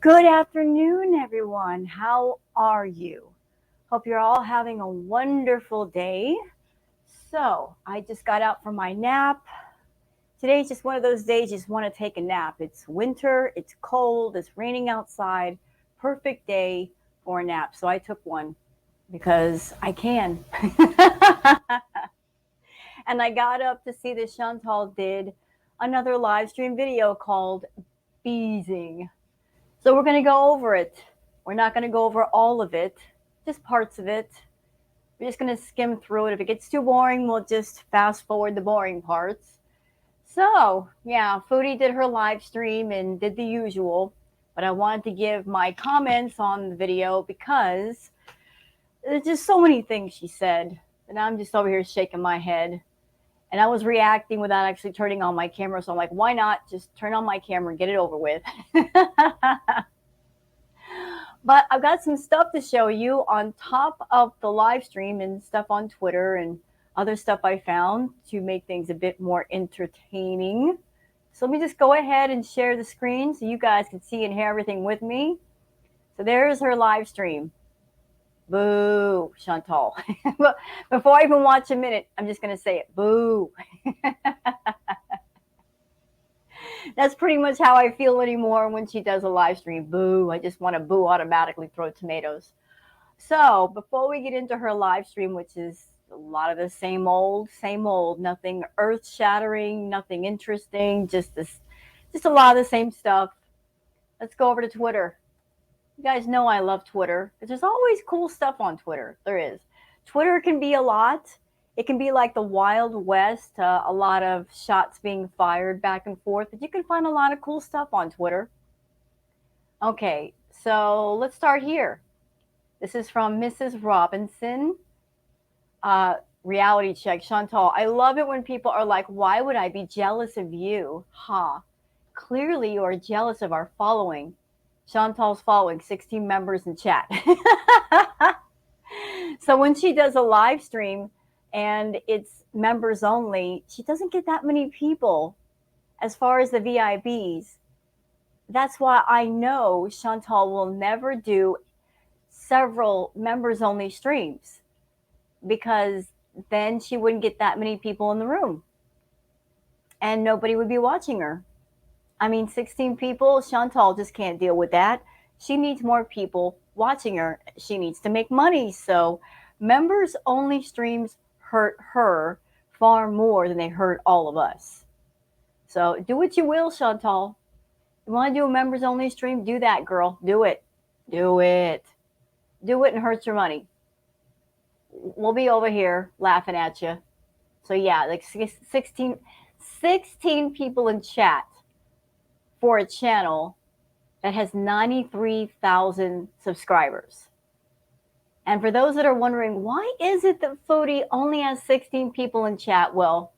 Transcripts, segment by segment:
Good afternoon, everyone. How are you? Hope you're all having a wonderful day. So, I just got out from my nap. Today's just one of those days you just want to take a nap. It's winter, it's cold, it's raining outside. Perfect day for a nap. So, I took one because I can. And I got up to see that Chantal did another live stream video called Beezing. So we're going to go over it. We're not going to go over all of it, just parts of it. We're just going to skim through it. If it gets too boring, we'll just fast forward the boring parts. So, yeah, Foodie did her live stream and did the usual. But I wanted to give my comments on the video because there's just so many things she said. And I'm just over here shaking my head. And I was reacting without actually turning on my camera. So I'm like, why not just turn on my camera and get it over with? But I've got some stuff to show you on top of the live stream and stuff on Twitter and other stuff I found to make things a bit more entertaining. So let me just go ahead and share the screen so you guys can see and hear everything with me. So there's her live stream. Boo, Chantal. Before I even watch a minute, I'm just going to say it. Boo. That's pretty much how I feel anymore when she does a live stream. Boo. I just want to boo automatically, throw tomatoes. So before we get into her live stream, which is a lot of the same old, nothing earth shattering, nothing interesting, just a lot of the same stuff. Let's go over to Twitter. You guys know I love Twitter because there's always cool stuff on Twitter. There is. Twitter can be a lot. It can be like the Wild West, a lot of shots being fired back and forth, but you can find a lot of cool stuff on Twitter. Okay, so let's start here. This is from Mrs. Robinson. Reality check. Chantal, I love it when people are like, why would I be jealous of you? Ha. Clearly you are jealous of our following. Chantal's following 16 members in chat. So when she does a live stream and it's members only, she doesn't get that many people as far as the VIPs. That's why I know Chantal will never do several members only streams because then she wouldn't get that many people in the room and nobody would be watching her. I mean, 16 people, Chantal just can't deal with that. She needs more people watching her. She needs to make money. So members only streams hurt her far more than they hurt all of us. So do what you will, Chantal. You want to do a members only stream? Do that, girl. Do it. Do it. Do it and hurt your money. We'll be over here laughing at you. So yeah, like 16 people in chat for a channel that has 93,000 subscribers. And for those that are wondering, why is it that Foodie only has 16 people in chat? Well,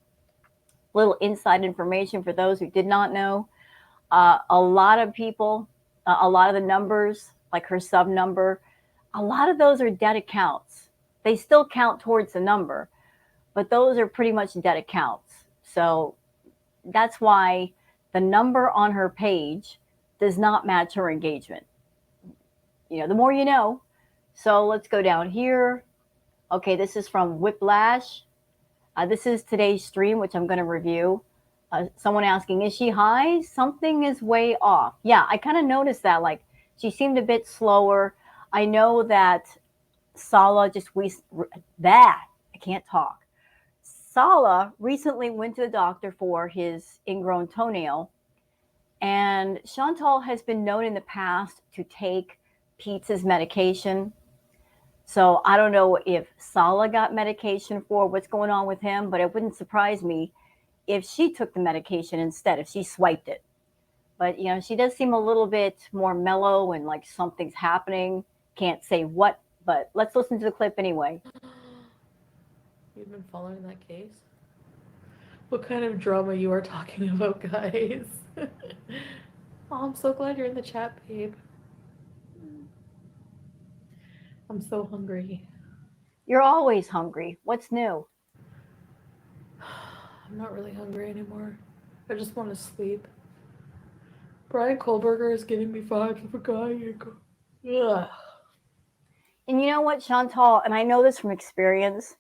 little inside information for those who did not know. A lot of people, a lot of the numbers, like her sub number, a lot of those are dead accounts. They still count towards the number, but those are pretty much dead accounts. So that's why the number on her page does not match her engagement. The more you know. So let's go down here. Okay, this is from Whiplash. This is today's stream, which I'm going to review. Someone asking, is she high? Something is way off. Yeah, I kind of noticed that. Like, she seemed a bit slower. I know that Sala I can't talk. Sala recently went to the doctor for his ingrown toenail, and Chantal has been known in the past to take Pete's medication. So I don't know if Sala got medication for what's going on with him, but it wouldn't surprise me if she took the medication instead, if she swiped it. But, she does seem a little bit more mellow and like something's happening. Can't say what, but let's listen to the clip anyway. You've been following that case? What kind of drama you are talking about, guys? Oh, I'm so glad you're in the chat, babe. I'm so hungry. You're always hungry. What's new? I'm not really hungry anymore. I just want to sleep. Brian Kohlberger is giving me vibes of a guy. Ugh. And you know what, Chantal, and I know this from experience,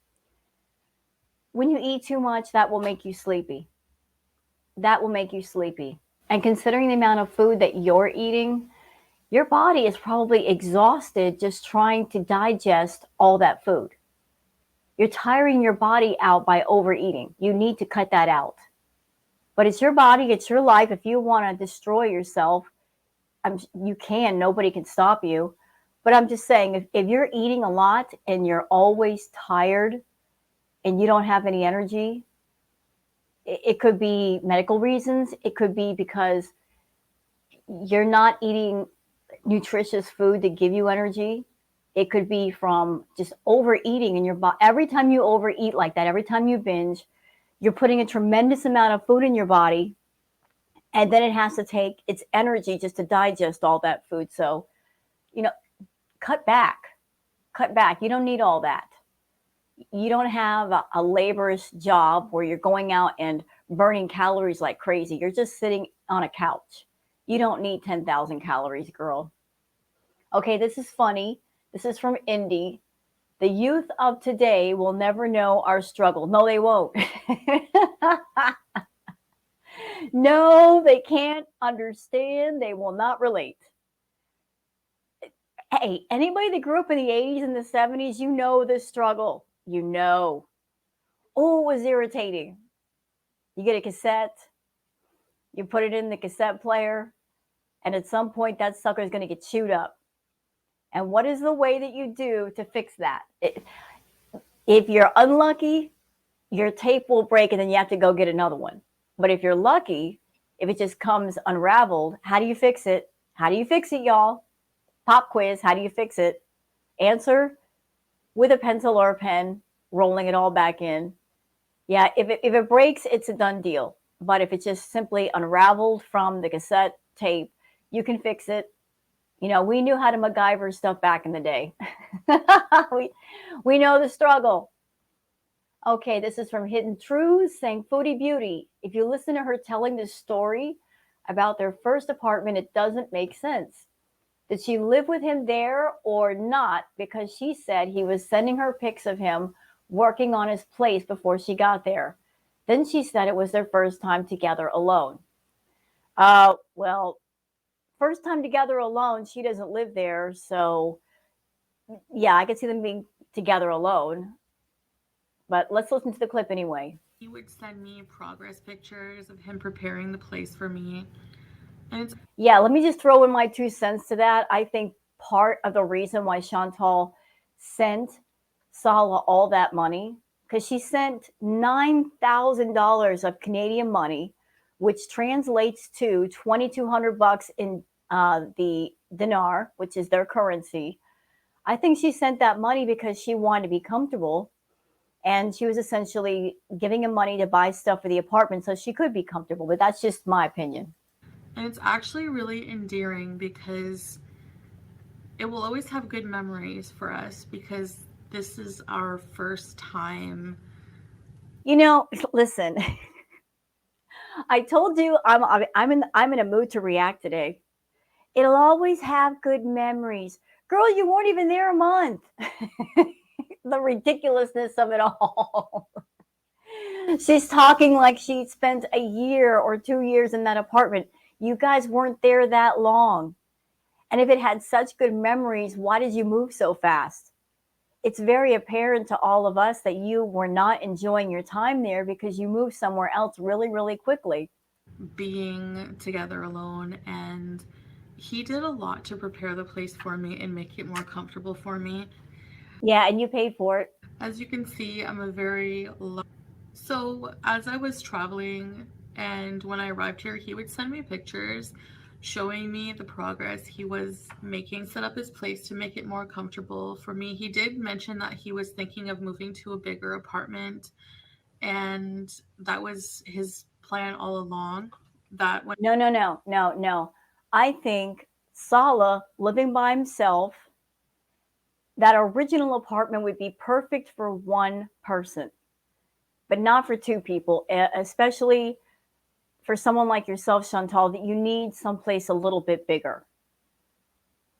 when you eat too much, that will make you sleepy. That will make you sleepy. And considering the amount of food that you're eating, your body is probably exhausted just trying to digest all that food. You're tiring your body out by overeating. You need to cut that out. But it's your body, it's your life. If you want to destroy yourself, you can. Nobody can stop you. But I'm just saying, if you're eating a lot and you're always tired and you don't have any energy, it could be medical reasons. It could be because you're not eating nutritious food to give you energy. It could be from just overeating in your body. Every time you overeat like that, every time you binge, you're putting a tremendous amount of food in your body, and then it has to take its energy just to digest all that food. So, cut back. Cut back. You don't need all that. You don't have a laborious job where you're going out and burning calories like crazy. You're just sitting on a couch. You don't need 10,000 calories, girl. Okay, this is funny. This is from Indy. The youth of today will never know our struggle. No, they won't. No, they can't understand. They will not relate. Hey, anybody that grew up in the 80s and the 70s, you know this struggle. You know. Oh, it was irritating. You get a cassette, you put it in the cassette player, and at some point that sucker is going to get chewed up. And what is the way that you do to fix that? If you're unlucky, your tape will break and then you have to go get another one. But if you're lucky, if it just comes unraveled, how do you fix it? How do you fix it, y'all? Pop quiz, how do you fix it? Answer, with a pencil or a pen, rolling it all back in. Yeah, if it breaks, it's a done deal. But if it's just simply unraveled from the cassette tape, you can fix it. We knew how to MacGyver stuff back in the day. we know the struggle. Okay, this is from Hidden Truths saying, Foodie Beauty, if you listen to her telling this story about their first apartment, it doesn't make sense. Did she live with him there or not? Because she said he was sending her pics of him working on his place before she got there. Then she said it was their first time together alone. Well, first time together alone, she doesn't live there. So, yeah, I could see them being together alone. But let's listen to the clip anyway. He would send me progress pictures of him preparing the place for me. And it's Yeah, let me just throw in my 2 cents to that. I think part of the reason why Chantal sent Sala all that money, because she sent $9,000 of Canadian money, which translates to $2,200 in the dinar, which is their currency. I think she sent that money because she wanted to be comfortable, and she was essentially giving him money to buy stuff for the apartment so she could be comfortable. But that's just my opinion. and it's actually really endearing because it will always have good memories for us because this is our first time. Listen, I told you I'm in a mood to react today. It'll always have good memories. Girl, you weren't even there a month. The ridiculousness of it all. She's talking like she spent a year or 2 years in that apartment. You guys weren't there that long. And if it had such good memories, why did you move so fast? It's very apparent to all of us that you were not enjoying your time there because you moved somewhere else really, really quickly. Being together alone, and he did a lot to prepare the place for me and make it more comfortable for me. Yeah, and you paid for it. As you can see, I'm a very so as I was traveling and when I arrived here, he would send me pictures showing me the progress he was making, set up his place to make it more comfortable for me. He did mention that he was thinking of moving to a bigger apartment, and that was his plan all along. That when No, no, no, no, no. I think Sala living by himself, that original apartment would be perfect for one person, but not for two people, especially for someone like yourself, Chantal, that you need someplace a little bit bigger.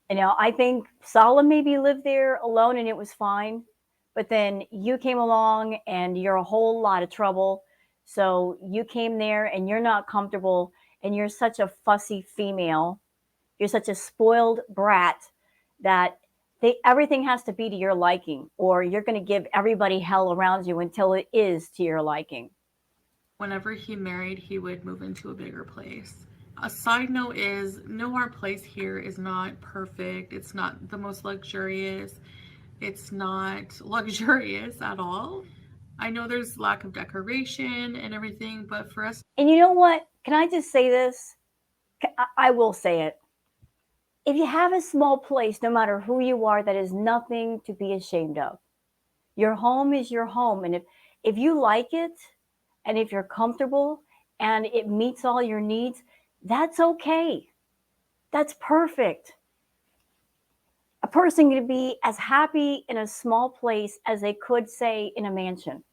I think Sala maybe lived there alone and it was fine, but then you came along and you're a whole lot of trouble. So you came there and you're not comfortable and you're such a fussy female. You're such a spoiled brat that everything has to be to your liking, or you're going to give everybody hell around you until it is to your liking. whenever he married, he would move into a bigger place. A side note is no, our place here is not perfect. It's not the most luxurious. It's not luxurious at all. I know there's lack of decoration and everything, but for us, And you know what? Can I just say this? I will say it. If you have a small place, no matter who you are, that is nothing to be ashamed of. Your home is your home. And if you like it and if you're comfortable and it meets all your needs, that's okay. That's perfect. A person can be as happy in a small place as they could, say, in a mansion.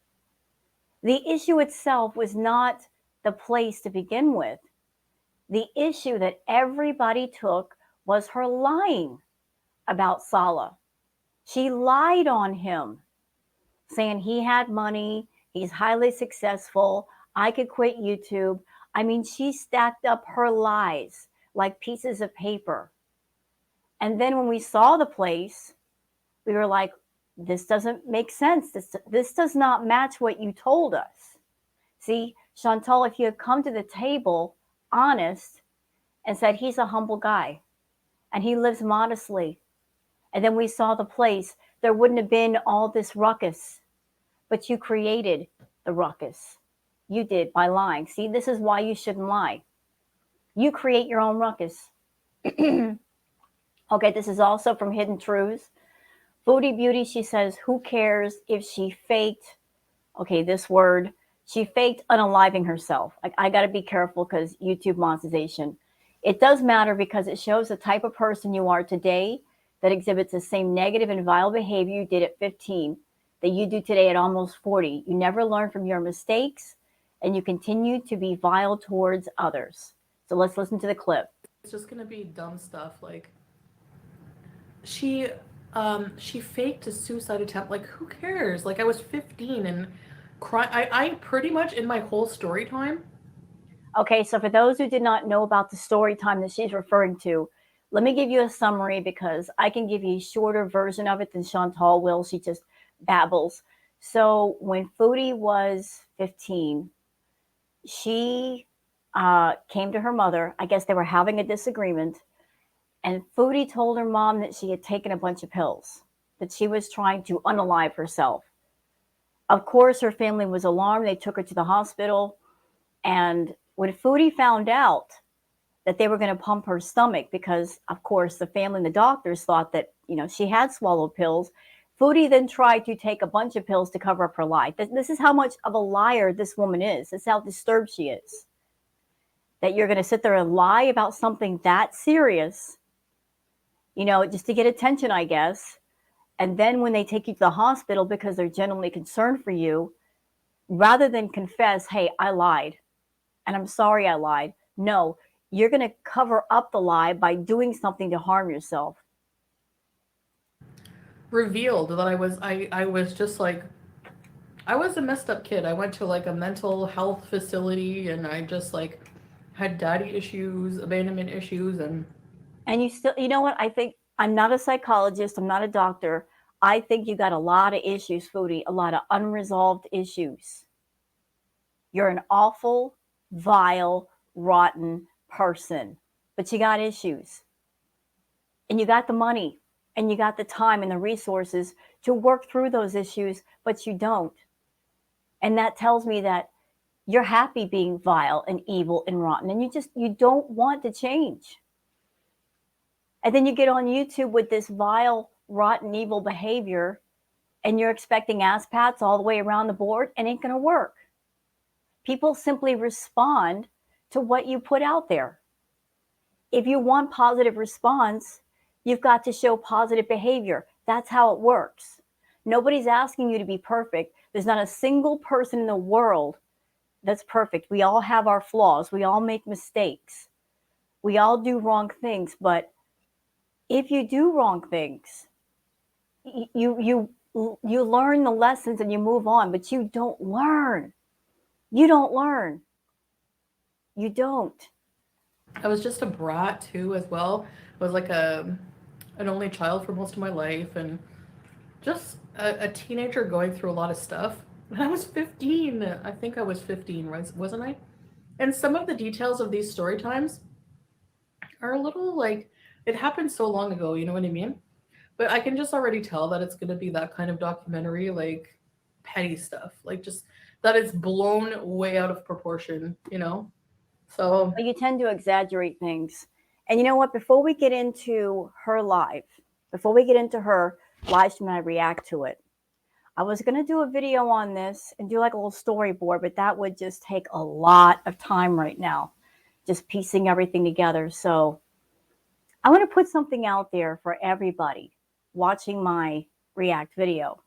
The issue itself was not the place to begin with. The issue that everybody took was her lying about Sala. She lied on him, saying he had money, he's highly successful, I could quit YouTube. I mean, she stacked up her lies like pieces of paper. And then when we saw the place, we were like, this doesn't make sense. This does not match what you told us. See, Chantal, if you had come to the table honest and said he's a humble guy and he lives modestly, and then we saw the place, there wouldn't have been all this ruckus. But you created the ruckus. You did by lying. See, this is why you shouldn't lie. You create your own ruckus. Okay, this is also from Hidden Truths. Foodie Beauty, she says, who cares if she faked, okay, this word, she faked unaliving herself. I got to be careful because YouTube monetization. It does matter because it shows the type of person you are today that exhibits the same negative and vile behavior you did at 15 that you do today at almost 40. You never learn from your mistakes and you continue to be vile towards others. So let's listen to the clip. It's just gonna be dumb stuff like she faked a suicide attempt. Like, who cares? Like, I was 15 and I pretty much in my whole story time. Okay, so for those who did not know about the story time that she's referring to, let me give you a summary because I can give you a shorter version of it than Chantal will. She just babbles. So when Foodie was 15, she came to her mother. I guess they were having a disagreement. And Foodie told her mom that she had taken a bunch of pills, that she was trying to unalive herself. Of course, her family was alarmed. They took her to the hospital. And when Foodie found out that they were going to pump her stomach, because, of course, the family and the doctors thought that, she had swallowed pills, Foodie then tried to take a bunch of pills to cover up her lie. This is how much of a liar this woman is. This is how disturbed she is. That you're going to sit there and lie about something that serious just to get attention, I guess. And then when they take you to the hospital because they're genuinely concerned for you, rather than confess, hey, I lied and I'm sorry I lied, no, you're going to cover up the lie by doing something to harm yourself. Revealed that I was just like, I was a messed up kid. I went to like a mental health facility and I just like had daddy issues, abandonment issues, and And you still, you know what? I think I'm not a psychologist, I'm not a doctor. I think you got a lot of issues, Foodie, a lot of unresolved issues. You're an awful, vile, rotten person, but you got issues. And you got the money and you got the time and the resources to work through those issues, but you don't. And that tells me that you're happy being vile and evil and rotten and you don't want to change. And then you get on YouTube with this vile, rotten, evil behavior and you're expecting ass pats all the way around the board and it ain't going to work. People simply respond to what you put out there. If you want positive response, you've got to show positive behavior. That's how it works. Nobody's asking you to be perfect. There's not a single person in the world that's perfect. We all have our flaws. We all make mistakes. We all do wrong things. But if you do wrong things, you learn the lessons and you move on. But you don't learn. You don't learn. You don't. I was just a brat too as well. I was like an only child for most of my life and just a teenager going through a lot of stuff. When I was 15, I think I was 15, wasn't I? And some of the details of these story times are a little like, it happened so long ago, you know what I mean? But I can just already tell that it's going to be that kind of documentary, like petty stuff, like just that it's blown way out of proportion, you know? So, You tend to exaggerate things. And you know what? Before we get into her live, before we get into her live stream and I react to it, I was going to do a video on this and do like a little storyboard, but that would just take a lot of time right now, just piecing everything together. So I want to put something out there for everybody watching my react video.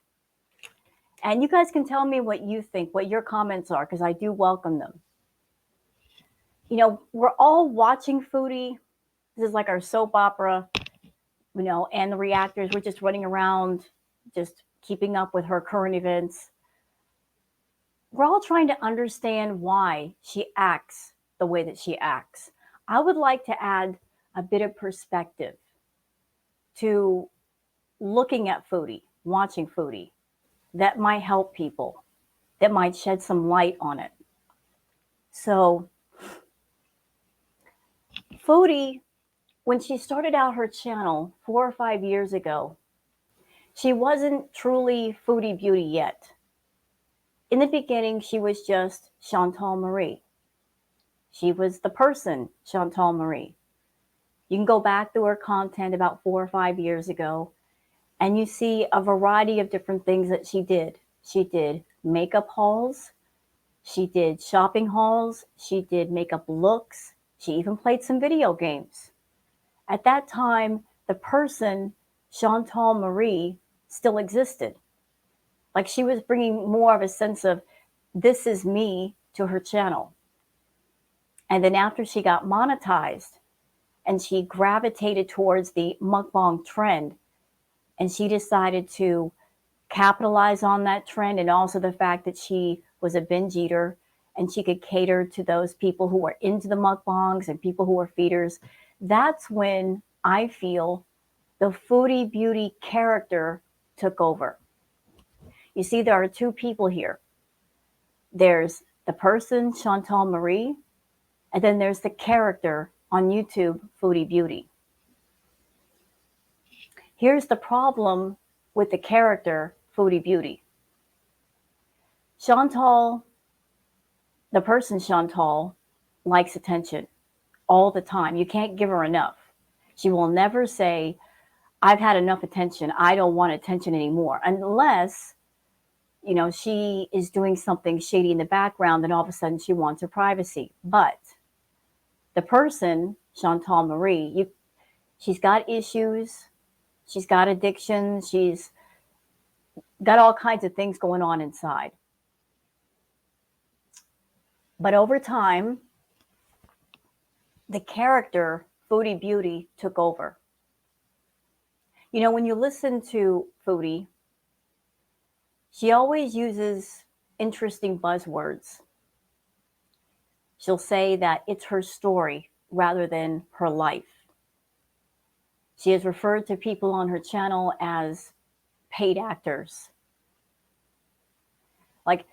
And you guys can tell me what you think, what your comments are, because I do welcome them. We're all watching Foodie. This is like our soap opera, and the reactors, we're just running around, just keeping up with her current events. We're all trying to understand why she acts the way that she acts. I would like to add a bit of perspective to looking at Foodie, watching Foodie, that might help people, that might shed some light on it. So, Foodie, when she started out her channel 4 or 5 years ago, she wasn't truly Foodie Beauty yet. In the beginning, she was just Chantal Marie. She was the person Chantal Marie. You can go back to her content about 4 or 5 years ago, and you see a variety of different things that she did. She did makeup hauls. She did shopping hauls. She did makeup looks. She even played some video games. At that time, the person Chantal Marie still existed. Like she was bringing more of a sense of this is me to her channel. And then after she got monetized and she gravitated towards the mukbang trend, and she decided to capitalize on that trend, and also the fact that she was a binge eater and she could cater to those people who were into the mukbangs and people who were feeders. That's when I feel the Foodie Beauty character took over. You see, there are two people here. There's the person, Chantal Marie, and then there's the character on YouTube, Foodie Beauty. Here's the problem with the character, Foodie Beauty. Chantal, the person Chantal, likes attention all the time. You can't give her enough. She will never say, I've had enough attention. I don't want attention anymore. Unless, she is doing something shady in the background and all of a sudden she wants her privacy. But the person, Chantal Marie, She's got issues. She's got addiction. She's got all kinds of things going on inside. But over time, the character Foodie Beauty took over. You know, when you listen to Foodie, she always uses interesting buzzwords. She'll say that it's her story rather than her life. She has referred to people on her channel as paid actors. Like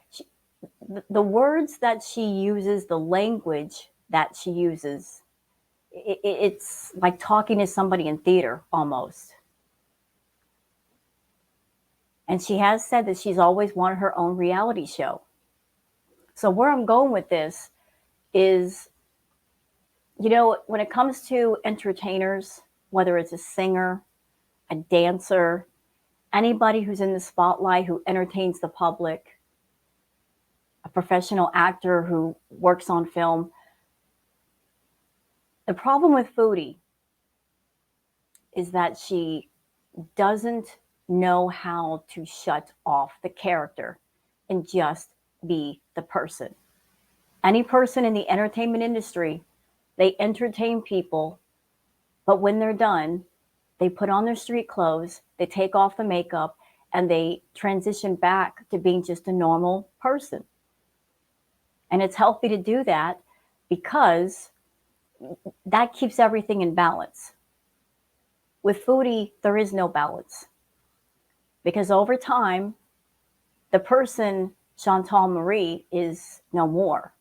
the words that she uses, the language that she uses, it's like talking to somebody in theater almost. And she has said that she's always wanted her own reality show. So where I'm going with this is, you know, when it comes to entertainers, whether it's a singer, a dancer, anybody who's in the spotlight who entertains the public, a professional actor who works on film, the problem with Foodie is that she doesn't know how to shut off the character and just be the person. Any person in the entertainment industry, they entertain people, but when they're done, they put on their street clothes, they take off the makeup, and they transition back to being just a normal person. And it's healthy to do that because that keeps everything in balance. With Foodie, there is no balance. Because over time, the person, Chantal Marie, is no more.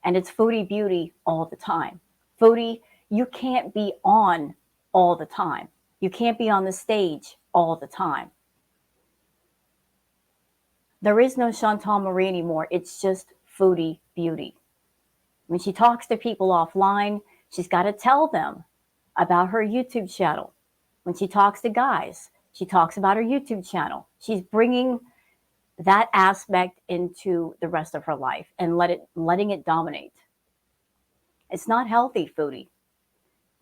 And it's Foodie Beauty all the time. Foodie, you can't be on all the time. You can't be on the stage all the time. There is no Chantal Marie anymore. It's just Foodie Beauty. When she talks to people offline, she's got to tell them about her YouTube channel. When she talks to guys, she talks about her YouTube channel. She's bringing that aspect into the rest of her life and letting it dominate. It's not healthy, Foodie,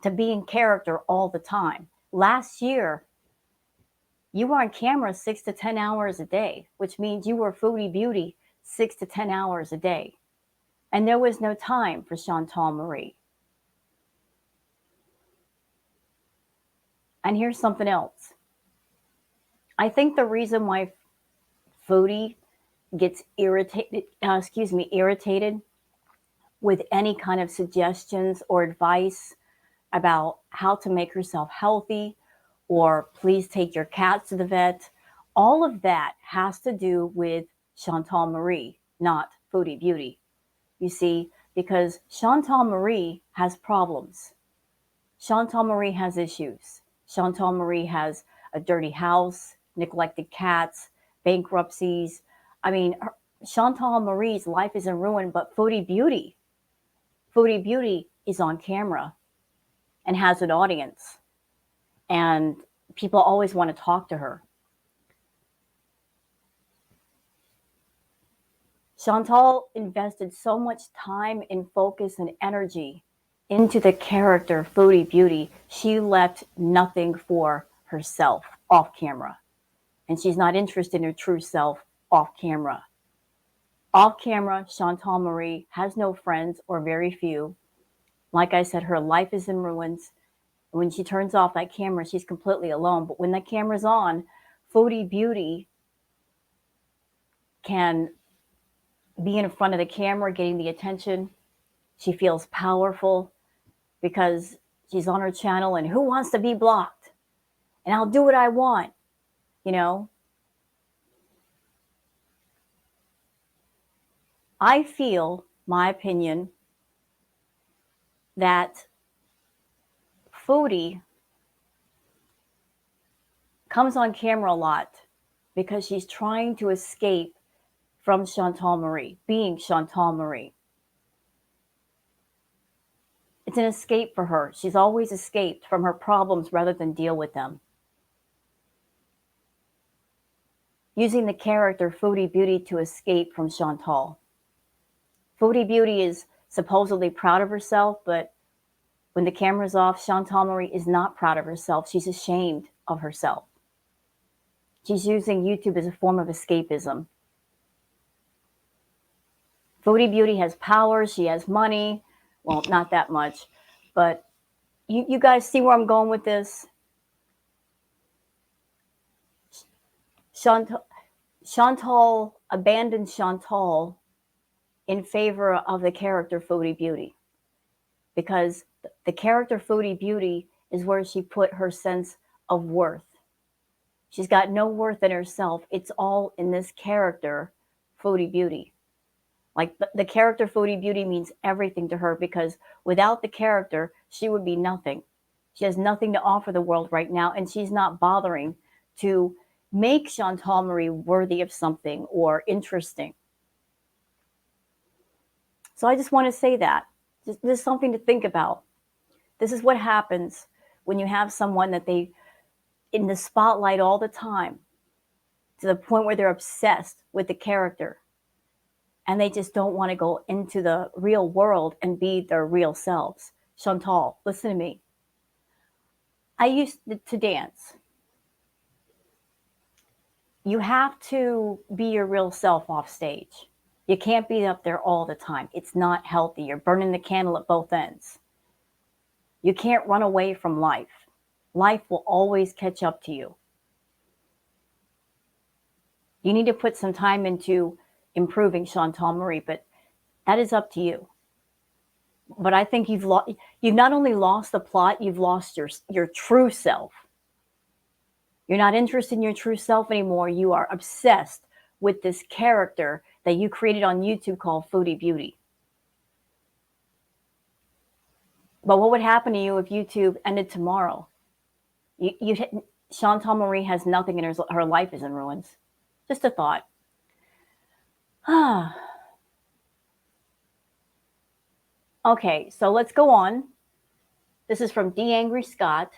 to be in character all the time. Last year, you were on camera 6 to 10 hours a day, which means you were Foodie Beauty 6 to 10 hours a day. And there was no time for Chantal Marie. And here's something else. I think the reason why Foodie gets irritated with any kind of suggestions or advice about how to make herself healthy, or please take your cats to the vet, all of that has to do with Chantal Marie, not Foodie Beauty. You see, because Chantal Marie has problems. Chantal Marie has issues. Chantal Marie has a dirty house, neglected cats, bankruptcies. I mean, Chantal Marie's life is in ruin, but Foodie Beauty is on camera and has an audience. And people always want to talk to her. Chantal invested so much time and focus and energy into the character Foodie Beauty, she left nothing for herself off camera. And she's not interested in her true self off camera. Off camera, Chantal Marie has no friends or very few. Like I said, her life is in ruins. When she turns off that camera, she's completely alone. But when the camera's on, Foodie Beauty can be in front of the camera, getting the attention. She feels powerful because she's on her channel, and who wants to be blocked? And I'll do what I want, you know? I feel, my opinion, that Foodie comes on camera a lot because she's trying to escape from Chantal Marie, being Chantal Marie. It's an escape for her. She's always escaped from her problems rather than deal with them. Using the character Foodie Beauty to escape from Chantal. Foodie Beauty is supposedly proud of herself, but When the camera's off, Chantal Marie is not proud of herself. She's ashamed of herself. She's using YouTube as a form of escapism. Foodie Beauty has power. She has money. Well, not that much. But you guys see where I'm going with this? Chantal abandoned Chantal in favor of the character Foodie Beauty, because the character Foodie Beauty is where she put her sense of worth. She's got no worth in herself. It's all in this character Foodie Beauty. Like the character Foodie Beauty means everything to her, because without the character, she would be nothing. She has nothing to offer the world right now, and she's not bothering to make Chantal Marie worthy of something or interesting. So I just want to say that. This is something to think about. This is what happens when you have someone that they in the spotlight all the time, to the point where they're obsessed with the character, and they just don't want to go into the real world and be their real selves. Chantal, listen to me. I used to dance. You have to be your real self off stage. You can't be up there all the time. It's not healthy. You're burning the candle at both ends. You can't run away from life. Life will always catch up to you. You need to put some time into improving Chantal Marie, but that is up to you. But I think you've not only lost the plot, you've lost your true self. You're not interested in your true self anymore. You are obsessed with this character that you created on YouTube called Foodie Beauty. But what would happen to you if YouTube ended tomorrow? Chantal Marie has nothing in her life is in ruins. Just a thought. Okay, so let's go on. This is from D Angry Scott.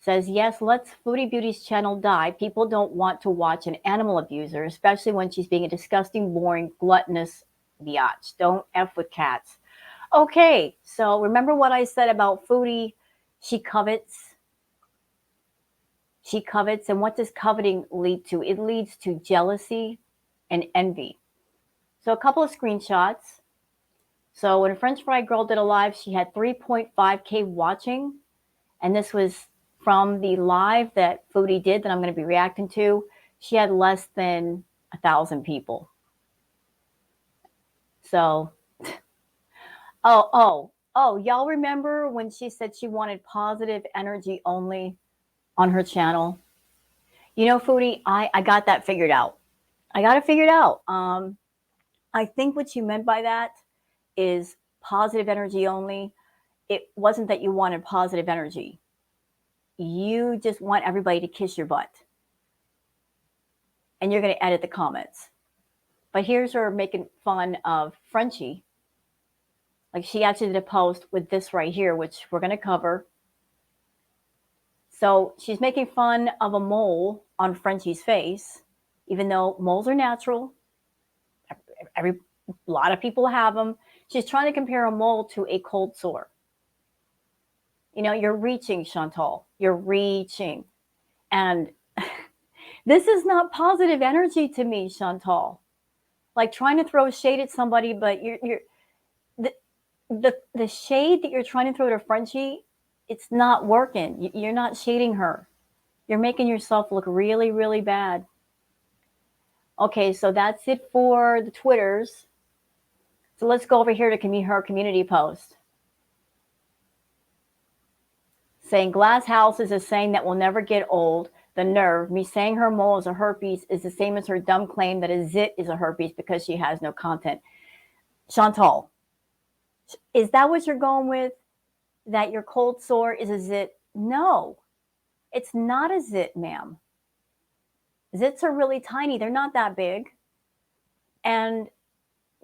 Says, yes, let's Foodie Beauty's channel die. People don't want to watch an animal abuser, especially when she's being a disgusting, boring, gluttonous biatch. Don't F with cats. Okay, so remember what I said about Foodie? She covets. She covets. And what does coveting lead to? It leads to jealousy and envy. So a couple of screenshots. So when French Fry Girl did a live, she had 3.5K watching. And this was from the live that Foodie did that I'm going to be reacting to. She had less than 1,000 people. So, y'all remember when she said she wanted positive energy only on her channel? You know, Foodie, I got that figured out. I got it figured out. I think what you meant by that is positive energy only. It wasn't that you wanted positive energy. You just want everybody to kiss your butt. And you're going to edit the comments. But here's her making fun of Frenchie. Like, she actually did a post with this right here, which we're going to cover. So she's making fun of a mole on Frenchie's face, even though moles are natural. A lot of people have them. She's trying to compare a mole to a cold sore. You know, you're reaching, Chantal. You're reaching. And this is not positive energy to me, Chantal. Like trying to throw shade at somebody, but the shade that you're trying to throw to Frenchie, it's not working. You're not shading her. You're making yourself look really, really bad. Okay, so that's it for the Twitters. So let's go over here to her community post. Saying glass house is a saying that will never get old. The nerve. Me saying her mole is a herpes is the same as her dumb claim that a zit is a herpes because she has no content. Chantal, is that what you're going with? That your cold sore is a zit? No, it's not a zit, ma'am. Zits are really tiny. They're not that big. And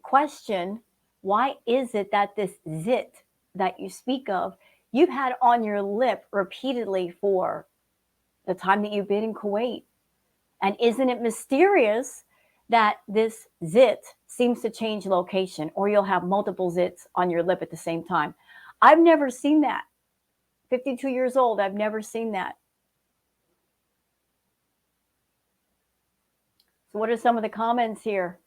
question, why is it that this zit that you speak of, you've had on your lip repeatedly for the time that you've been in Kuwait? And isn't it mysterious that this zit seems to change location, or you'll have multiple zits on your lip at the same time? I've never seen that. 52 years old, I've never seen that. So what are some of the comments here?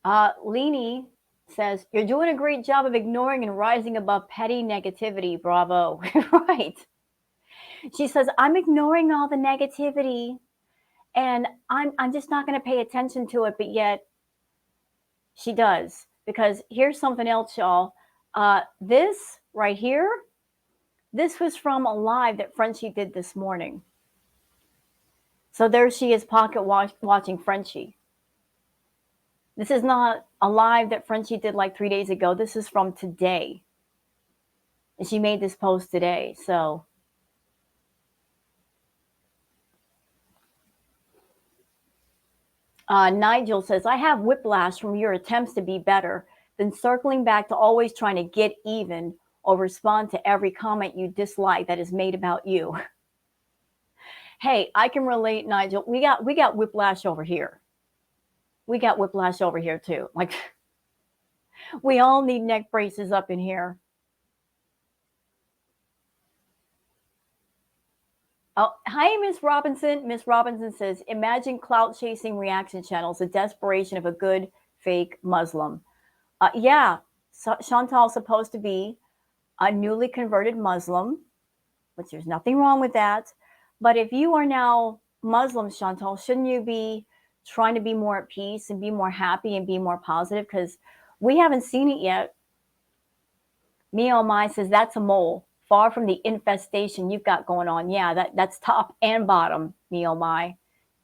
Leanie says, you're doing a great job of ignoring and rising above petty negativity. Bravo. Right. She says, I'm ignoring all the negativity and I'm just not going to pay attention to it. But yet she does, because here's something else, y'all. This right here, this was from a live that Frenchie did this morning. So there she is pocket watching Frenchie. This is not a live that Frenchie did like 3 days ago. This is from today. And she made this post today. So Nigel says, I have whiplash from your attempts to be better, then circling back to always trying to get even or respond to every comment you dislike that is made about you. Hey, I can relate, Nigel. We got whiplash over here. We got whiplash over here too. Like, we all need neck braces up in here. Oh, hi, Miss Robinson. Miss Robinson says, imagine clout chasing reaction channels, the desperation of a good fake Muslim. Yeah, so Chantal's supposed to be a newly converted Muslim, which there's nothing wrong with that. But if you are now Muslim, Chantal, shouldn't you be trying to be more at peace and be more happy and be more positive? Because we haven't seen it yet. Mio Mai says, that's a mole. Far from the infestation you've got going on. Yeah, that's top and bottom, Mio Mai.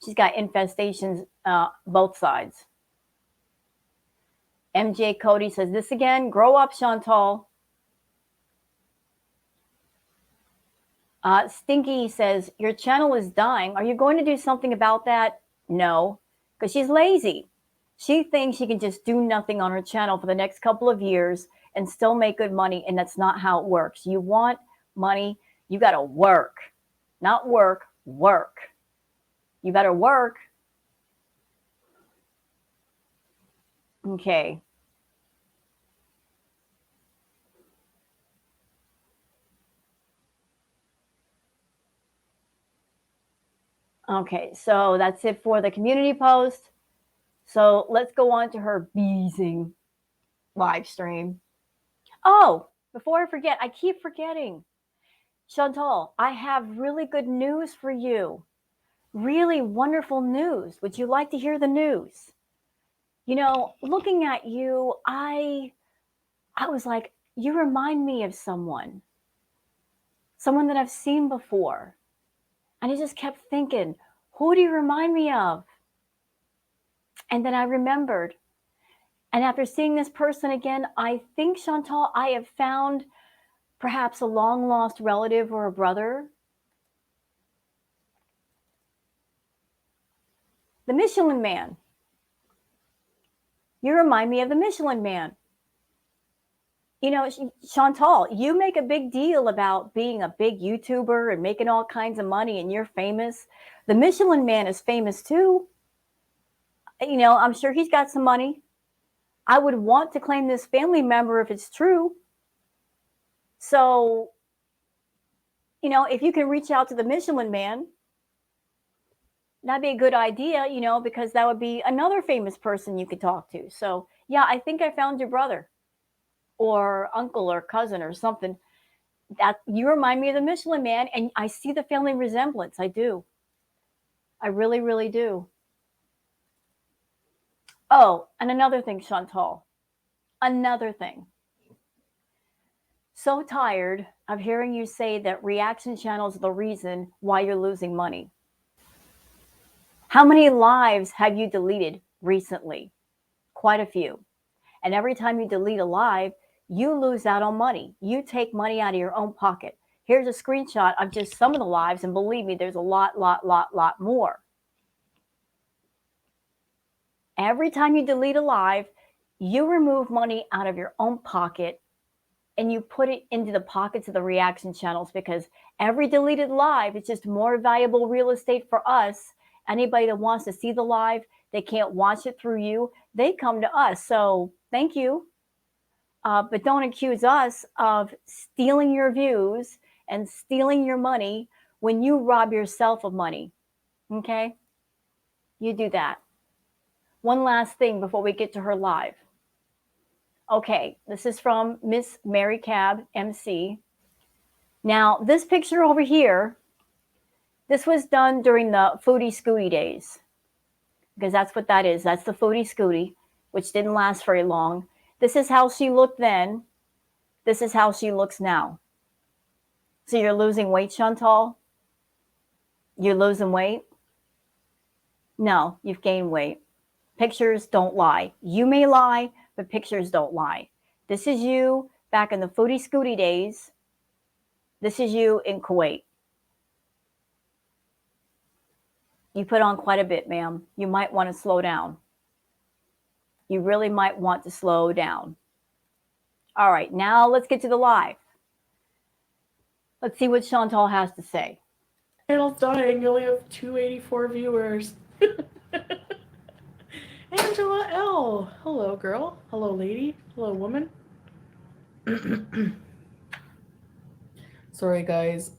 She's got infestations both sides. MJ Cody says, this again? Grow up, Chantal. Stinky says, your channel is dying. Are you going to do something about that? No, because she's lazy. She thinks she can just do nothing on her channel for the next couple of years and still make good money, and that's not how it works. You want money, you got to work. Not work, work. You better work. Okay. Okay, so that's it for the community post. So let's go on to her Beezing live stream. Oh, before I forget, I keep forgetting. Chantal, I have really good news for you. Really wonderful news. Would you like to hear the news? You know, looking at you, I was like, you remind me of someone that I've seen before. And I just kept thinking, who do you remind me of? And then I remembered. And after seeing this person again, I think, Chantal, I have found perhaps a long lost relative or a brother. The Michelin Man. You remind me of the Michelin Man. You know, Chantal, you make a big deal about being a big YouTuber and making all kinds of money and you're famous. The Michelin Man is famous too. You know, I'm sure he's got some money. I would want to claim this family member if it's true. So, you know, if you can reach out to the Michelin Man, that'd be a good idea, you know, because that would be another famous person you could talk to. So, yeah, I think I found your brother or uncle or cousin or something. That you remind me of the Michelin Man, and I see the family resemblance. I do. I really, really do. Oh, and another thing, Chantal. Another thing. So tired of hearing you say that reaction channels are the reason why you're losing money. How many lives have you deleted recently? Quite a few. And every time you delete a live, you lose out on money. You take money out of your own pocket. Here's a screenshot of just some of the lives, and believe me, there's a lot more. Every time you delete a live, you remove money out of your own pocket and you put it into the pockets of the reaction channels, because every deleted live is just more valuable real estate for us. Anybody that wants to see the live, they can't watch it through you. They come to us. So thank you. But don't accuse us of stealing your views and stealing your money when you rob yourself of money. Okay? You do that. One last thing before we get to her live. Okay, this is from Miss Mary Cab MC. Now, this picture over here, this was done during the Foodie Scooty days, because that's what that is. That's the Foodie Scooty, which didn't last very long. This is how she looked then. This is how she looks now. So you're losing weight, Chantal? You're losing weight? No, you've gained weight. Pictures don't lie. You may lie, but pictures don't lie. This is you back in the Foodie Scooty days. This is you in Kuwait. You put on quite a bit, ma'am. You might want to slow down. You really might want to slow down. All right, now let's get to the live. Let's see what Chantal has to say. Channel's dying. You only have 284 viewers. Angela L. Hello, girl. Hello, lady. Hello, woman. Sorry, guys.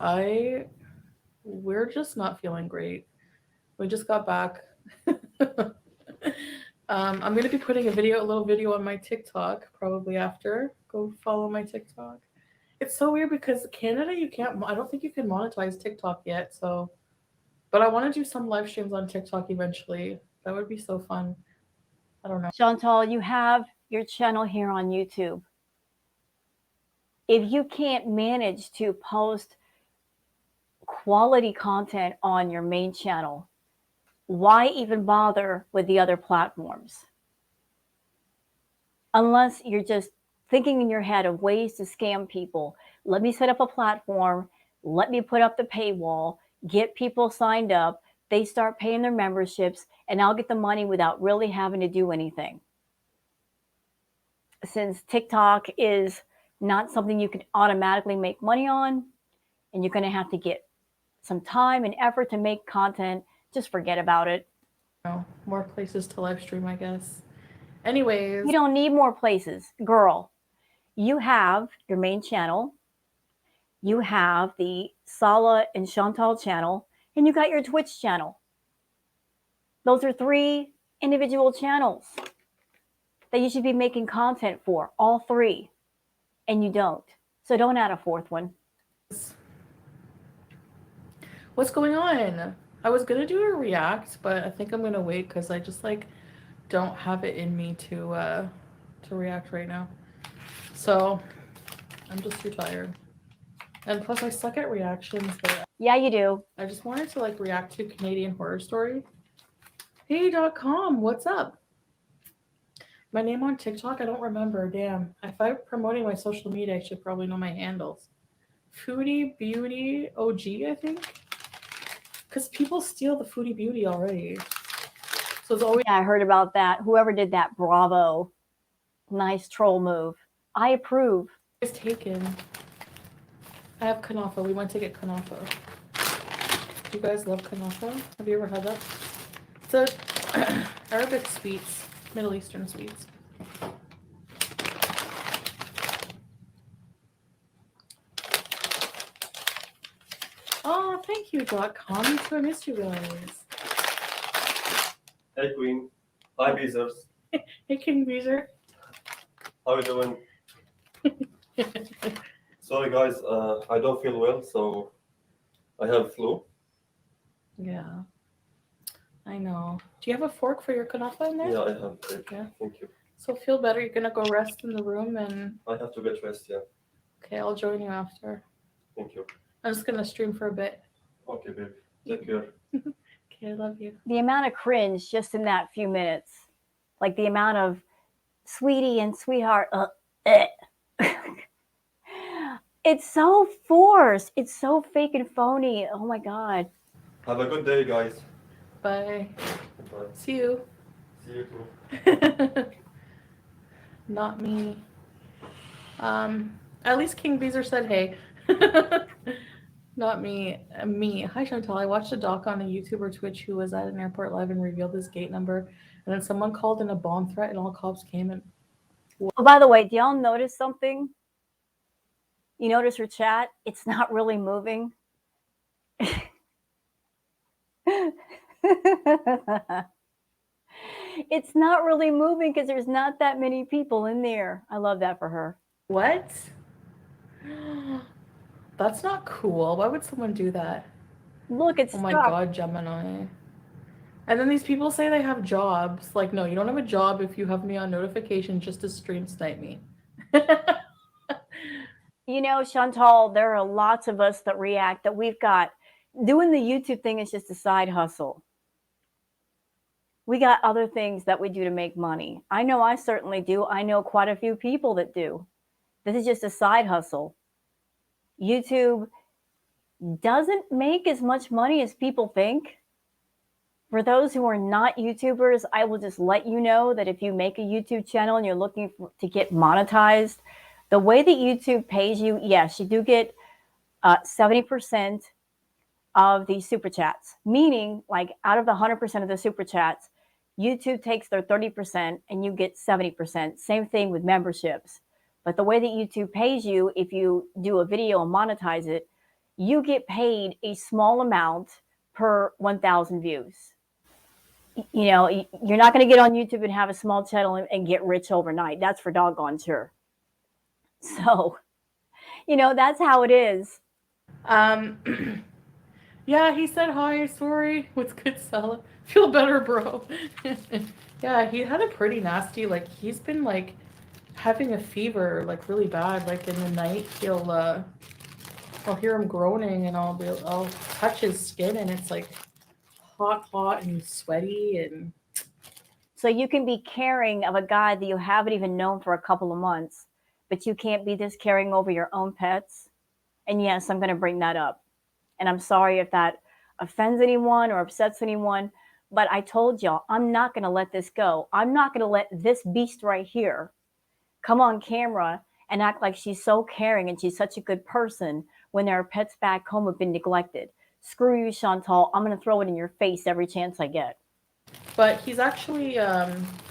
We're just not feeling great. We just got back. I'm going to be putting a little video on my TikTok probably after. Go follow my TikTok. It's so weird because Canada, I don't think you can monetize TikTok yet. So, but I want to do some live streams on TikTok eventually. That would be so fun. I don't know. Chantal, you have your channel here on YouTube. If you can't manage to post quality content on your main channel, why even bother with the other platforms? Unless you're just thinking in your head of ways to scam people. Let me set up a platform. Let me put up the paywall, get people signed up. They start paying their memberships, and I'll get the money without really having to do anything. Since TikTok is not something you can automatically make money on, and you're going to have to get some time and effort to make content, just forget about it. No, more places to live stream, I guess. Anyways. You don't need more places. Girl, you have your main channel. You have the Sala and Chantal channel, and you got your Twitch channel. Those are 3 individual channels that you should be making content for, all 3, and you don't. So don't add a 4th one. What's going on? I was gonna do a react, but I think I'm gonna wait because I just don't have it in me to react right now. So I'm just too tired. And plus I suck at reactions, but yeah, you do. I just wanted to react to Canadian Horror Story. Hey.com, what's up? My name on TikTok, I don't remember. Damn. If I'm promoting my social media, I should probably know my handles. Foodie Beauty OG, I think. Because people steal the Foodie Beauty already. So it's always. Yeah, I heard about that. Whoever did that, bravo. Nice troll move. I approve. It's taken. I have kanafa. We went to get kanafa. Do you guys love kanafa? Have you ever had that? It's a Arabic sweets, Middle Eastern sweets. Oh, thank you, .com. So I missed you guys. Hey, Queen. Hi, Beezers. Hey, King Beezer. How you doing? Sorry, guys. I don't feel well, so I have flu. Yeah. I know. Do you have a fork for your kanafa in there? Yeah, I have. Yeah. Thank you. So feel better. You're gonna go rest in the room, and I have to get rest, yeah. okay, I'll join you after. Thank you. I'm just gonna stream for a bit. Okay, babe. Take care. Okay, I love you. The amount of cringe just in that few minutes, like the amount of sweetie and sweetheart. It's so forced. It's so fake and phony. Oh my God. Have a good day, guys. Bye. Bye. See you. See you too. Not me. At least King Beezer said hey. Not me. Me. Hi, Chantal. I watched a doc on a YouTuber Twitch who was at an airport live and revealed his gate number. And then someone called in a bomb threat and all cops came and Oh, by the way, do y'all notice something? You notice her chat? It's not really moving. It's not really moving because there's not that many people in there. I love that for her. What? That's not cool. Why would someone do that? Look, it's Oh my stuck. God, Gemini. And then these people say they have jobs. Like, no, you don't have a job if you have me on notification just to stream snipe me. You know, Chantal, there are lots of us that react that we've got. Doing the YouTube thing is just a side hustle. We got other things that we do to make money. I know I certainly do. I know quite a few people that do. This is just a side hustle. YouTube doesn't make as much money as people think. For those who are not YouTubers, I will just let you know that if you make a YouTube channel and you're looking to get monetized, the way that YouTube pays you, yes, you do get 70% of the super chats, meaning like out of the 100% of the super chats, YouTube takes their 30% and you get 70%. Same thing with memberships. But the way that YouTube pays you, if you do a video and monetize it, you get paid a small amount per 1,000 views. You know, you're not going to get on YouTube and have a small channel and get rich overnight. That's for doggone sure. So, you know, that's how it is. Yeah, he said hi, sorry. What's good, Sella? Feel better, bro. Yeah, he had a pretty nasty, like, he's been, like, having a fever, like, really bad. Like, in the night, I'll hear him groaning, and I'll touch his skin, and it's, like, hot and sweaty, and... So you can be caring of a guy that you haven't even known for a couple of months, but you can't be this caring over your own pets. And yes, I'm going to bring that up. And I'm sorry if that offends anyone or upsets anyone, but I told y'all, I'm not going to let this go. I'm not going to let this beast right here come on camera and act like she's so caring and she's such a good person when there are pets back home who've been neglected. Screw you, Chantal. I'm going to throw it in your face every chance I get. But he's actually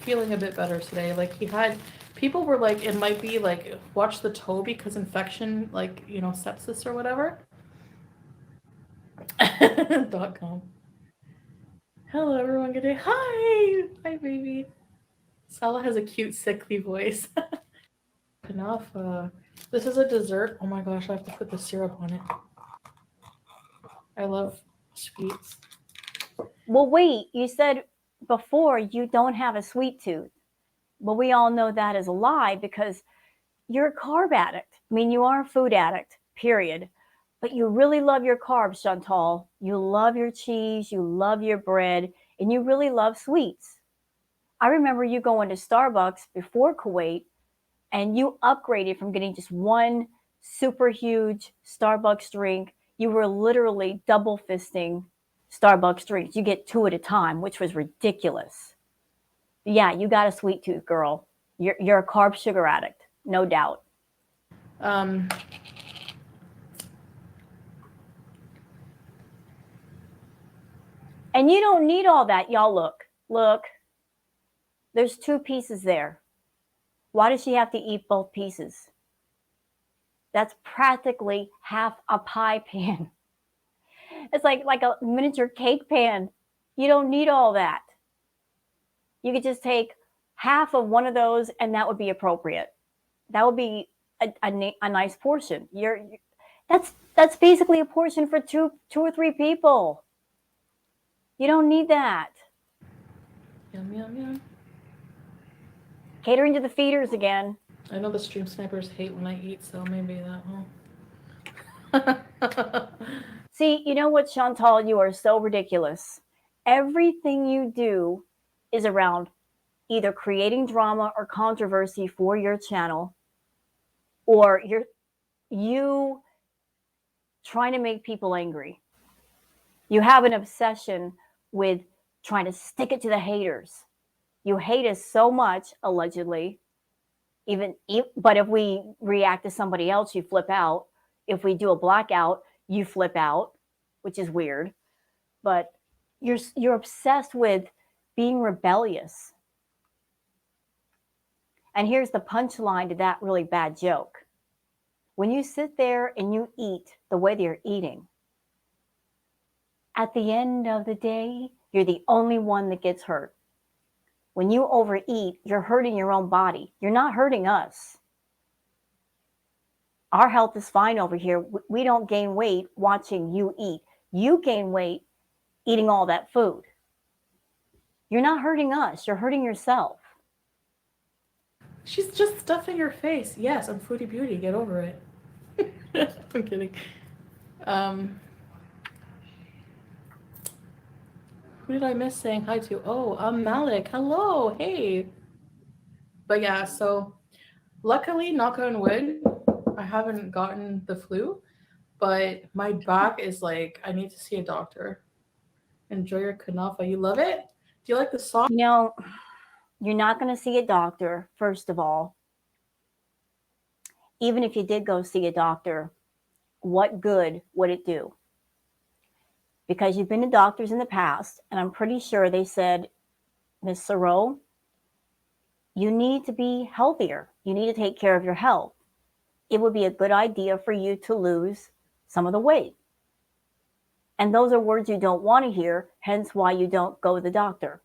feeling a bit better today. Like, people were like, it might be like, watch the toe because infection, like, you know, sepsis or whatever. .com. Hello, everyone. Good day. Hi, baby. Sala has a cute, sickly voice. Enough. This is a dessert. Oh my gosh, I have to put the syrup on it. I love sweets. Well, wait, you said before you don't have a sweet tooth. Well, we all know that is a lie because you're a carb addict. I mean, you are a food addict, period. But you really love your carbs, Chantal. You love your cheese, you love your bread, and you really love sweets. I remember you going to Starbucks before Kuwait, and you upgraded from getting just one super huge Starbucks drink. You were literally double fisting Starbucks drinks. You get two at a time, which was ridiculous. Yeah, you got a sweet tooth, girl. You're a carb sugar addict, no doubt. And you don't need all that. Y'all look. There's two pieces there. Why does she have to eat both pieces? That's practically half a pie pan. It's like a miniature cake pan. You don't need all that. You could just take half of one of those and that would be appropriate. That would be a nice portion. That's basically a portion for two or three people. You don't need that. Yum. Catering to the feeders again. I know the stream snipers hate when I eat, so maybe that will. See, you know what, Chantal? You are so ridiculous. Everything you do is around either creating drama or controversy for your channel, or you trying to make people angry. You have an obsession with trying to stick it to the haters. You hate us so much, allegedly. But if we react to somebody else, you flip out. If we do a blackout, you flip out, which is weird. But you're obsessed with being rebellious. And here's the punchline to that really bad joke. When you sit there and you eat the way they're eating, at the end of the day, you're the only one that gets hurt. When you overeat, you're hurting your own body. You're not hurting us. Our health is fine over here. We don't gain weight watching you eat. You gain weight eating all that food. You're not hurting us. You're hurting yourself. She's just stuffing her face. Yes, I'm Foodie Beauty. Get over it. I'm kidding. Who did I miss saying hi to? Oh, Malik. Hello. Hey. But yeah, so luckily, knock on wood, I haven't gotten the flu, but my back is like, I need to see a doctor. Enjoy your kanafa. You love it? Do you like the sauce? You know, you're not going to see a doctor, first of all. Even if you did go see a doctor, what good would it do? Because you've been to doctors in the past, and I'm pretty sure they said, Miss Sarow, you need to be healthier. You need to take care of your health. It would be a good idea for you to lose some of the weight. And those are words you don't want to hear, hence why you don't go to the doctor.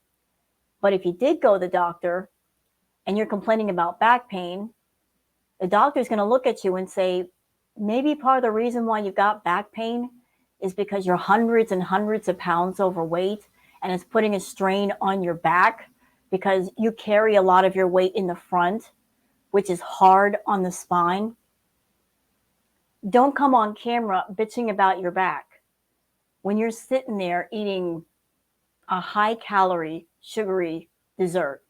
But if you did go to the doctor and you're complaining about back pain, the doctor's going to look at you and say, maybe part of the reason why you got back pain is because you're hundreds and hundreds of pounds overweight, and it's putting a strain on your back because you carry a lot of your weight in the front, which is hard on the spine. Don't come on camera bitching about your back when you're sitting there eating a high calorie, sugary dessert.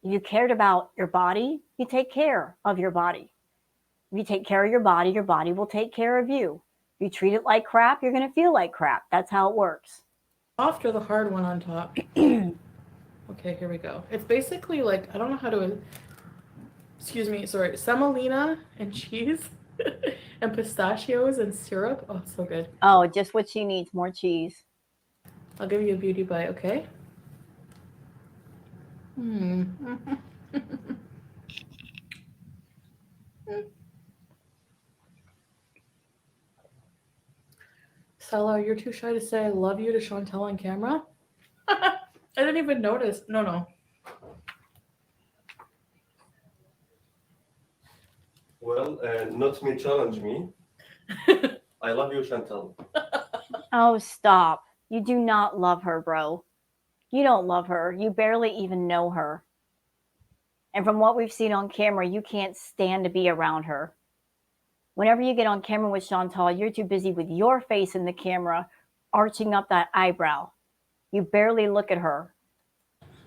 If you cared about your body, you take care of your body. If you take care of your body will take care of you. If you treat it like crap, you're going to feel like crap. That's how it works. Soft or the hard one on top? Okay, here we go. It's basically like, I don't know how to, excuse me, sorry, semolina and cheese and pistachios and syrup. Oh, it's so good. Oh, just what she needs, more cheese. I'll give you a beauty bite, okay? Stella, you're too shy to say I love you to Chantel on camera? I didn't even notice. No. Well, not me challenge me. I love you, Chantal. Oh, stop. You do not love her, bro. You don't love her. You barely even know her. And from what we've seen on camera, you can't stand to be around her. Whenever you get on camera with Chantal, you're too busy with your face in the camera, arching up that eyebrow. You barely look at her.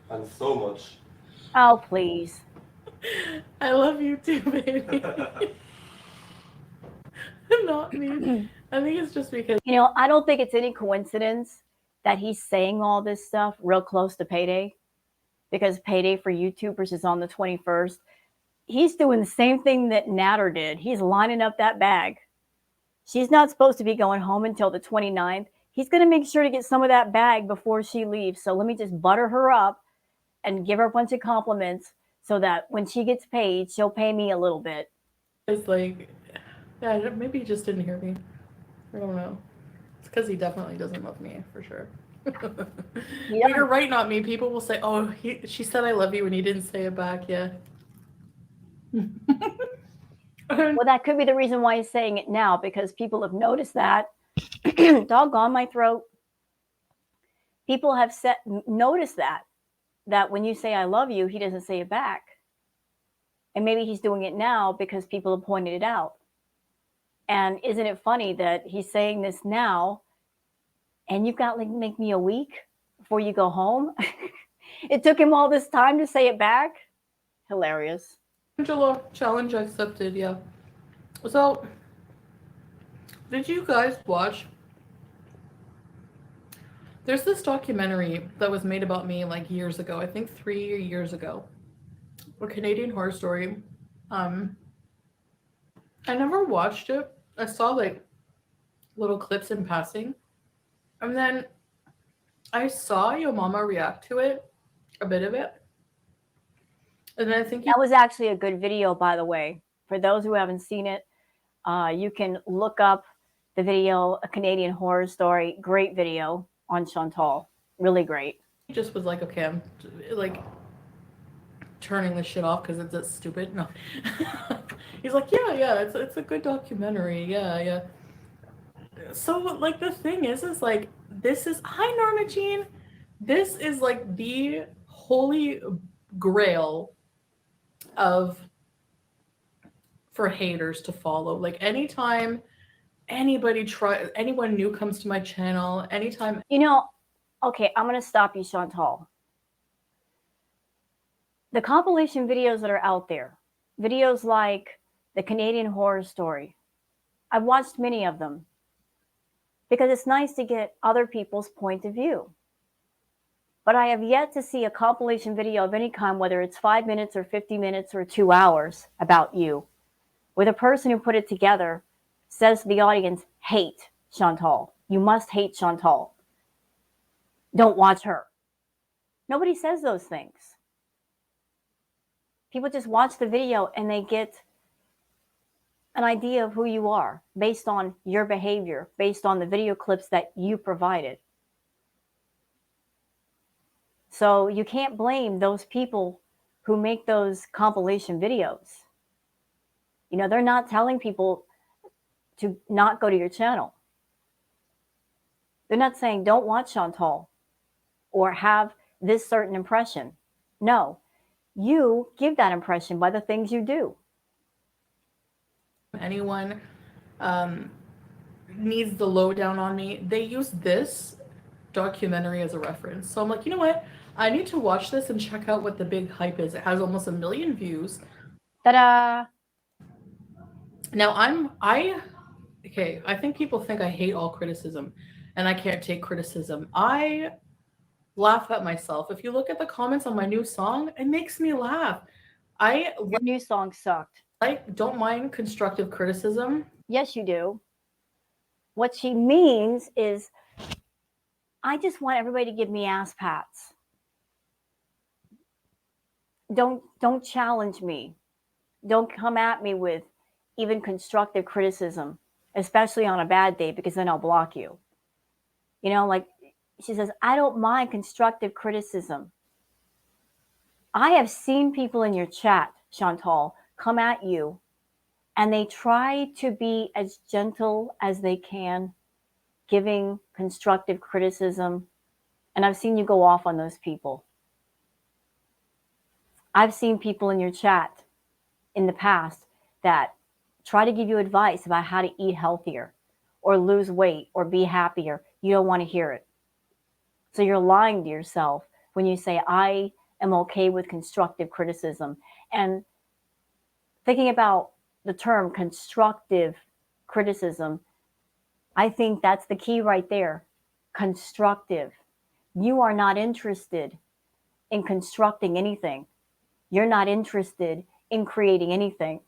And so much. Oh, please. I love you too, baby. Not me. I think it's just because... You know, I don't think it's any coincidence that he's saying all this stuff real close to payday, because payday for YouTubers is on the 21st. He's doing the same thing that Natter did. He's lining up that bag. She's not supposed to be going home until the 29th. He's going to make sure to get some of that bag before she leaves. So let me just butter her up and give her a bunch of compliments so that when she gets paid, she'll pay me a little bit. It's like, yeah, maybe he just didn't hear me. I don't know. It's because he definitely doesn't love me, for sure. Yeah. You're right, not me. People will say, oh, she said I love you and he didn't say it back. Yeah. Well, that could be the reason why he's saying it now, because people have noticed that. Doggone my throat. People have noticed that when you say I love you, he doesn't say it back. And maybe he's doing it now because people have pointed it out. And isn't it funny that he's saying this now and you've got like make me a week before you go home? It took him all this time to say it back. Hilarious. Angela, challenge accepted, yeah. So, did you guys watch? There's this documentary that was made about me like years ago, I think 3 years ago. A Canadian Horror Story. I never watched it. I saw like little clips in passing. And then I saw your mama react to it, a bit of it. And I think you That was actually a good video, by the way. For those who haven't seen it, you can look up the video, A Canadian Horror Story. Great video on Chantal. Really great. just was like, okay, I'm like turning this shit off because it's stupid. No. He's like, yeah, it's a good documentary. Yeah. So like the thing is like this is hi Norma Jean. This is like the holy grail of for haters to follow. Like anytime anyone new comes to my channel, anytime You know, okay, I'm going to stop you, Chantal. The compilation videos that are out there, videos like the Canadian Horror Story, I've watched many of them because it's nice to get other people's point of view. But I have yet to see a compilation video of any kind, whether it's 5 minutes or 50 minutes or 2 hours, about you, where the person who put it together says to the audience, hate Chantal. You must hate Chantal. Don't watch her. Nobody says those things. People just watch the video and they get an idea of who you are based on your behavior, based on the video clips that you provided. So you can't blame those people who make those compilation videos. You know, they're not telling people to not go to your channel. They're not saying don't watch Chantal or have this certain impression. No, you give that impression by the things you do. anyone needs the lowdown on me, they use this documentary as a reference. So I'm like, you know what? I need to watch this and check out what the big hype is. It has almost 1 million views. Ta-da! Now I think people think I hate all criticism and I can't take criticism. I laugh at myself. If you look at the comments on my new song, it makes me laugh. Your new song sucked. I don't mind constructive criticism. Yes, you do. What she means is, I just want everybody to give me ass pats. Don't challenge me. Don't come at me with even constructive criticism, especially on a bad day, because then I'll block you. You know, like she says, I don't mind constructive criticism. I have seen people in your chat, Chantal, come at you and they try to be as gentle as they can, giving constructive criticism. And I've seen you go off on those people. I've seen people in your chat in the past that try to give you advice about how to eat healthier or lose weight or be happier. You don't want to hear it. So you're lying to yourself when you say, I am okay with constructive criticism. And thinking about the term constructive criticism, I think that's the key right there. Constructive. You are not interested in constructing anything. You're not interested in creating anything.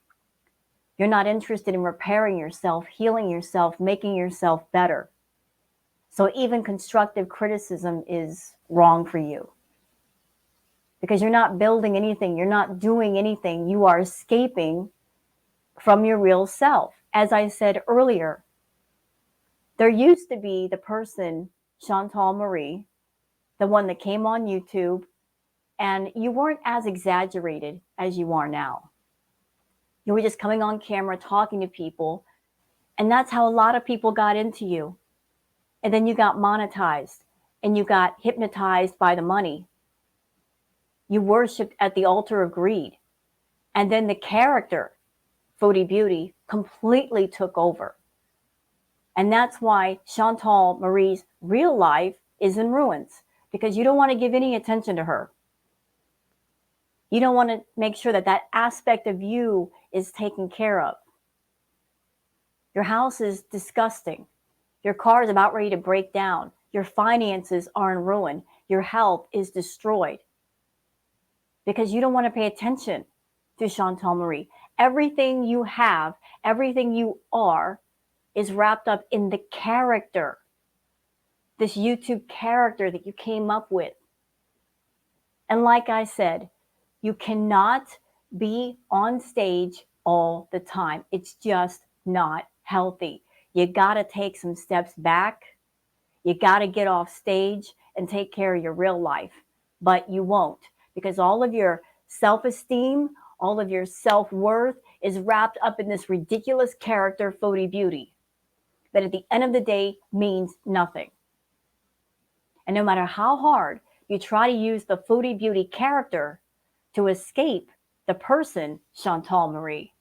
You're not interested in repairing yourself, healing yourself, making yourself better. So even constructive criticism is wrong for you. Because you're not building anything. You're not doing anything. You are escaping from your real self. As I said earlier, there used to be the person, Chantal Marie, the one that came on YouTube, and you weren't as exaggerated as you are now. You were just coming on camera, talking to people, and that's how a lot of people got into you. And then you got monetized, and you got hypnotized by the money. You worshiped at the altar of greed. And then the character, Foodie Beauty, completely took over. And that's why Chantal Marie's real life is in ruins, because you don't want to give any attention to her. You don't want to make sure that that aspect of you is taken care of. Your house is disgusting. Your car is about ready to break down. Your finances are in ruin. Your health is destroyed because you don't want to pay attention to Chantal Marie. Everything you have, everything you are, is wrapped up in the character, this YouTube character that you came up with. And like I said, You cannot be on stage all the time. It's just not healthy. You got to take some steps back. You got to get off stage and take care of your real life. But you won't, because all of your self-esteem, all of your self-worth is wrapped up in this ridiculous character, Foodie Beauty, that at the end of the day means nothing. And no matter how hard you try to use the Foodie Beauty character to escape the person, Chantal Marie,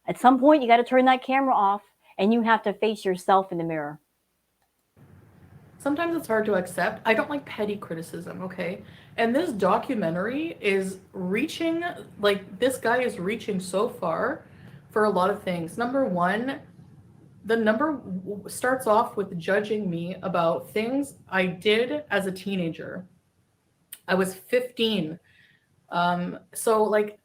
at some point you got to turn that camera off and you have to face yourself in the mirror. Sometimes it's hard to accept. I don't like petty criticism, okay? And this documentary is reaching, like, this guy is reaching so far for a lot of things. Number one, the number starts off with judging me about things I did as a teenager. I was 15. So, like,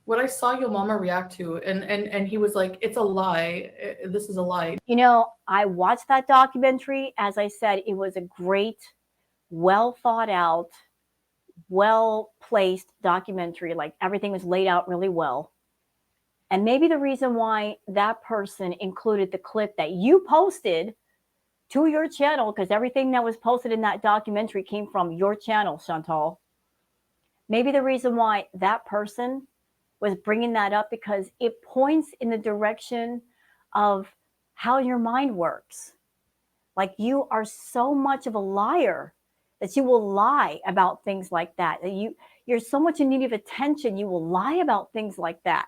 what I saw your mama react to, and he was like, it's a lie. This is a lie. You know, I watched that documentary. As I said, it was a great, well thought out, well placed documentary. Like everything was laid out really well. And maybe the reason why that person included the clip that you posted to your channel, because everything that was posted in that documentary came from your channel, Chantal. Maybe the reason why that person was bringing that up because it points in the direction of how your mind works. Like you are so much of a liar that you will lie about things like that. You're so much in need of attention, you will lie about things like that.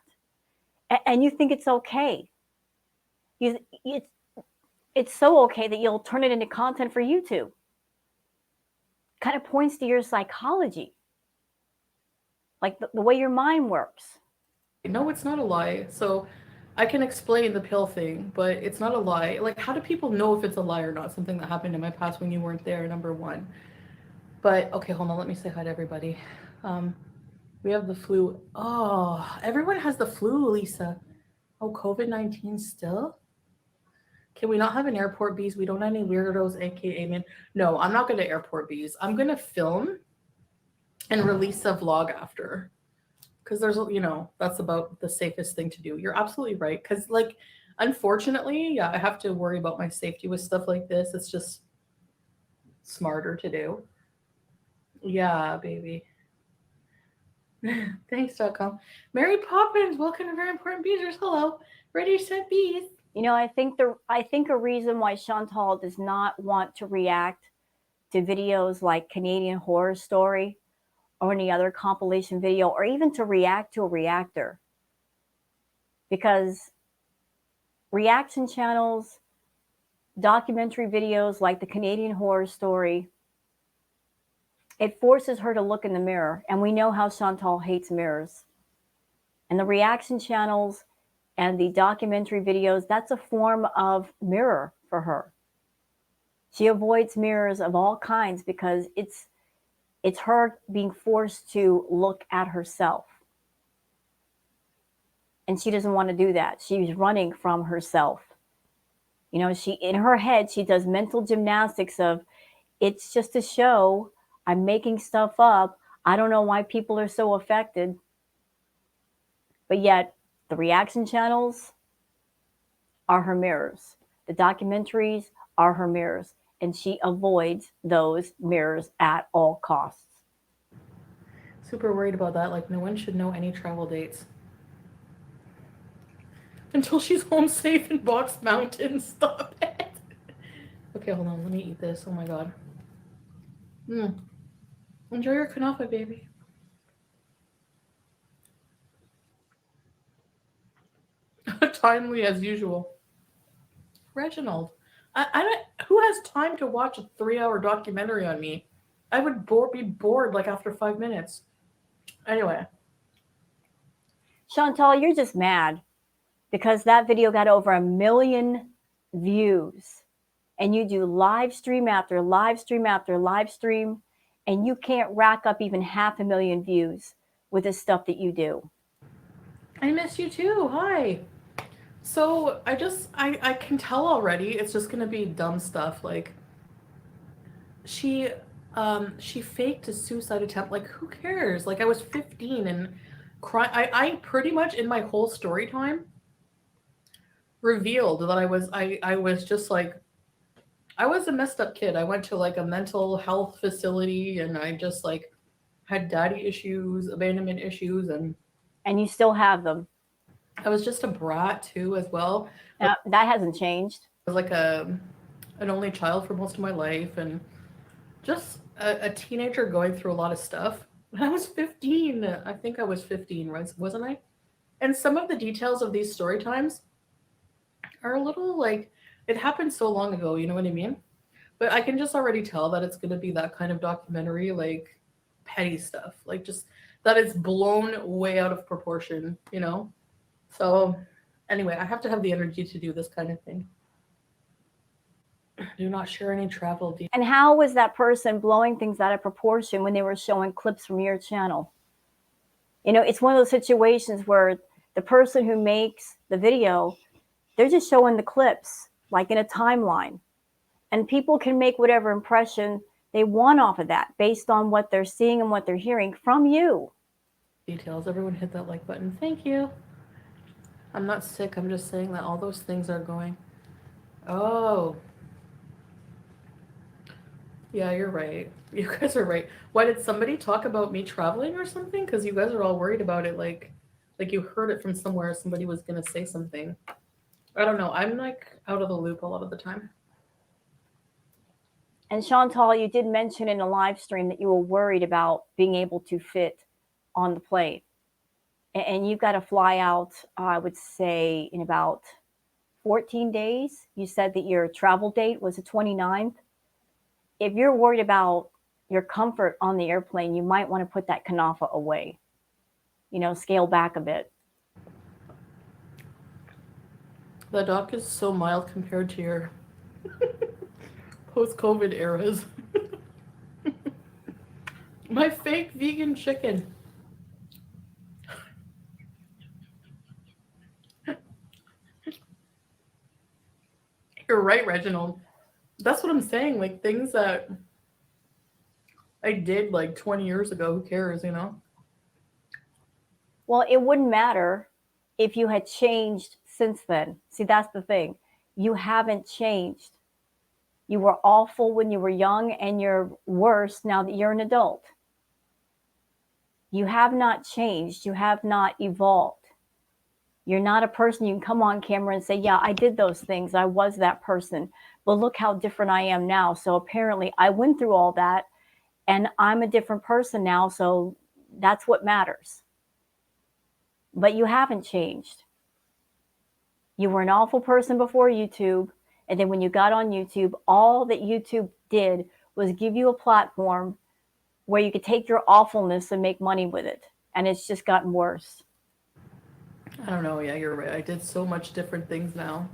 And you think it's okay. It's so okay that you'll turn it into content for YouTube. Kind of points to your psychology, like the way your mind works. No, it's not a lie. So I can explain the pill thing, but it's not a lie. Like, how do people know if it's a lie or not? Something that happened in my past when you weren't there, number one. But okay, hold on. Let me say hi to everybody. We have the flu. Oh, everyone has the flu, Lisa. Oh, COVID-19 still? Can we not have an airport bees? We don't have any weirdos, aka man. No, I'm not going to airport bees. I'm going to film and release a vlog after. Because there's, that's about the safest thing to do. You're absolutely right. Because, like, unfortunately, yeah, I have to worry about my safety with stuff like this. It's just smarter to do. Yeah, baby. Thanks.com. Mary Poppins, welcome to Very Important Beezers. Hello. Ready, set, bees. You know, I think a reason why Chantal does not want to react to videos like Canadian Horror Story or any other compilation video, or even to react to a reactor, because reaction channels, documentary videos like the Canadian Horror Story, it forces her to look in the mirror, and we know how Chantal hates mirrors. And the reaction channels and the documentary videos, that's a form of mirror for her. She avoids mirrors of all kinds because it's her being forced to look at herself. And she doesn't want to do that. She's running from herself. You know, in her head, she does mental gymnastics of, it's just a show. I'm making stuff up. I don't know why people are so affected. But yet, the reaction channels are her mirrors. The documentaries are her mirrors. And she avoids those mirrors at all costs. Super worried about that. Like, no one should know any travel dates. Until she's home safe in Box Mountain. Stop it. Okay, hold on. Let me eat this. Oh my god. Enjoy your kanafa, baby. Timely as usual. Reginald. I don't. Who has time to watch a 3-hour documentary on me? I would be bored like after 5 minutes. Anyway. Chantal, you're just mad because that video got over 1 million views. And you do live stream after live stream after live stream, and you can't rack up even 500,000 views with the stuff that you do. I miss you too. Hi. So I can tell already it's just gonna be dumb stuff. Like she she faked a suicide attempt. Like, who cares? Like, I was 15 and I pretty much in my whole story time revealed that I was just like, I was a messed up kid. I went to like a mental health facility and I just like had daddy issues, abandonment issues, And you still have them. I was just a brat too as well. That hasn't changed. I was like an only child for most of my life and just a teenager going through a lot of stuff. When I was 15, I think I was 15, right? Wasn't I? And some of the details of these story times are a little like, it happened so long ago, you know what I mean? But I can just already tell that it's going to be that kind of documentary, like petty stuff, like just that it's blown way out of proportion, you know? So, anyway, I have to have the energy to do this kind of thing. Do not share any travel details. And how was that person blowing things out of proportion when they were showing clips from your channel? You know, it's one of those situations where the person who makes the video, they're just showing the clips like in a timeline. And people can make whatever impression they want off of that based on what they're seeing and what they're hearing from you. Details. Everyone hit that like button. Thank you. I'm not sick. I'm just saying that all those things are going. Oh. Yeah, you're right. You guys are right. Why did somebody talk about me traveling or something? Because you guys are all worried about it. Like you heard it from somewhere. Somebody was gonna say something. I don't know. I'm like out of the loop a lot of the time. And Chantal, you did mention in a live stream that you were worried about being able to fit on the plane. And you've got to fly out, I would say, in about 14 days. You said that your travel date was the 29th. If you're worried about your comfort on the airplane, you might want to put that kanafa away. You know, scale back a bit. The doc is so mild compared to your post-COVID eras. My fake vegan chicken. You're right, Reginald. That's what I'm saying. Like things that I did like 20 years ago, who cares, you know? Well, it wouldn't matter if you had changed since then. See, that's the thing. You haven't changed. You were awful when you were young and you're worse now that you're an adult. You have not changed. You have not evolved. You're not a person you can come on camera and say, yeah, I did those things. I was that person. But look how different I am now. So apparently I went through all that and I'm a different person now. So that's what matters. But you haven't changed. You were an awful person before YouTube. And then when you got on YouTube, all that YouTube did was give you a platform where you could take your awfulness and make money with it. And it's just gotten worse. I don't know. Yeah, you're right. I did so much different things now.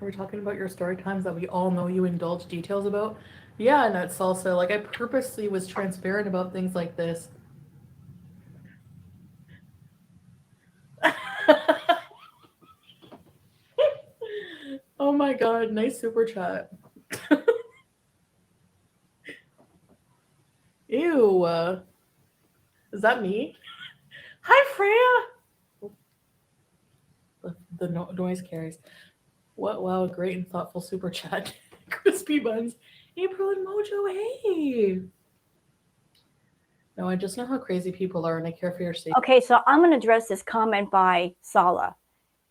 Are we talking about your story times that we all know you indulge details about? Yeah, and that's also like I purposely was transparent about things like this. Oh my god, nice super chat. Ew. Is that me? Hi, Freya! The noise carries. What? Wow, great and thoughtful super chat. Crispy buns. April and Mojo, hey! No, I just know how crazy people are and I care for your safety. Okay, so I'm going to address this comment by Sala.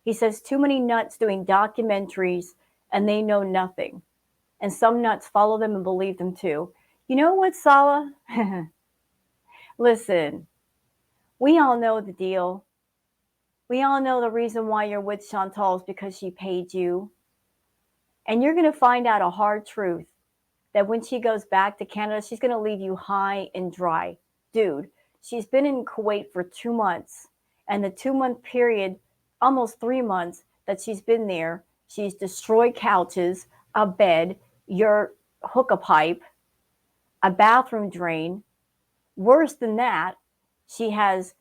He says, too many nuts doing documentaries and they know nothing. And some nuts follow them and believe them too. You know what, Sala? Listen, we all know the deal. We all know the reason why you're with Chantal is because she paid you. And you're going to find out a hard truth that when she goes back to Canada, she's going to leave you high and dry. Dude, she's been in Kuwait for 2 months. And the 2-month period, almost 3 months that she's been there, she's destroyed couches, a bed, your hookah pipe, a bathroom drain. Worse than that, she has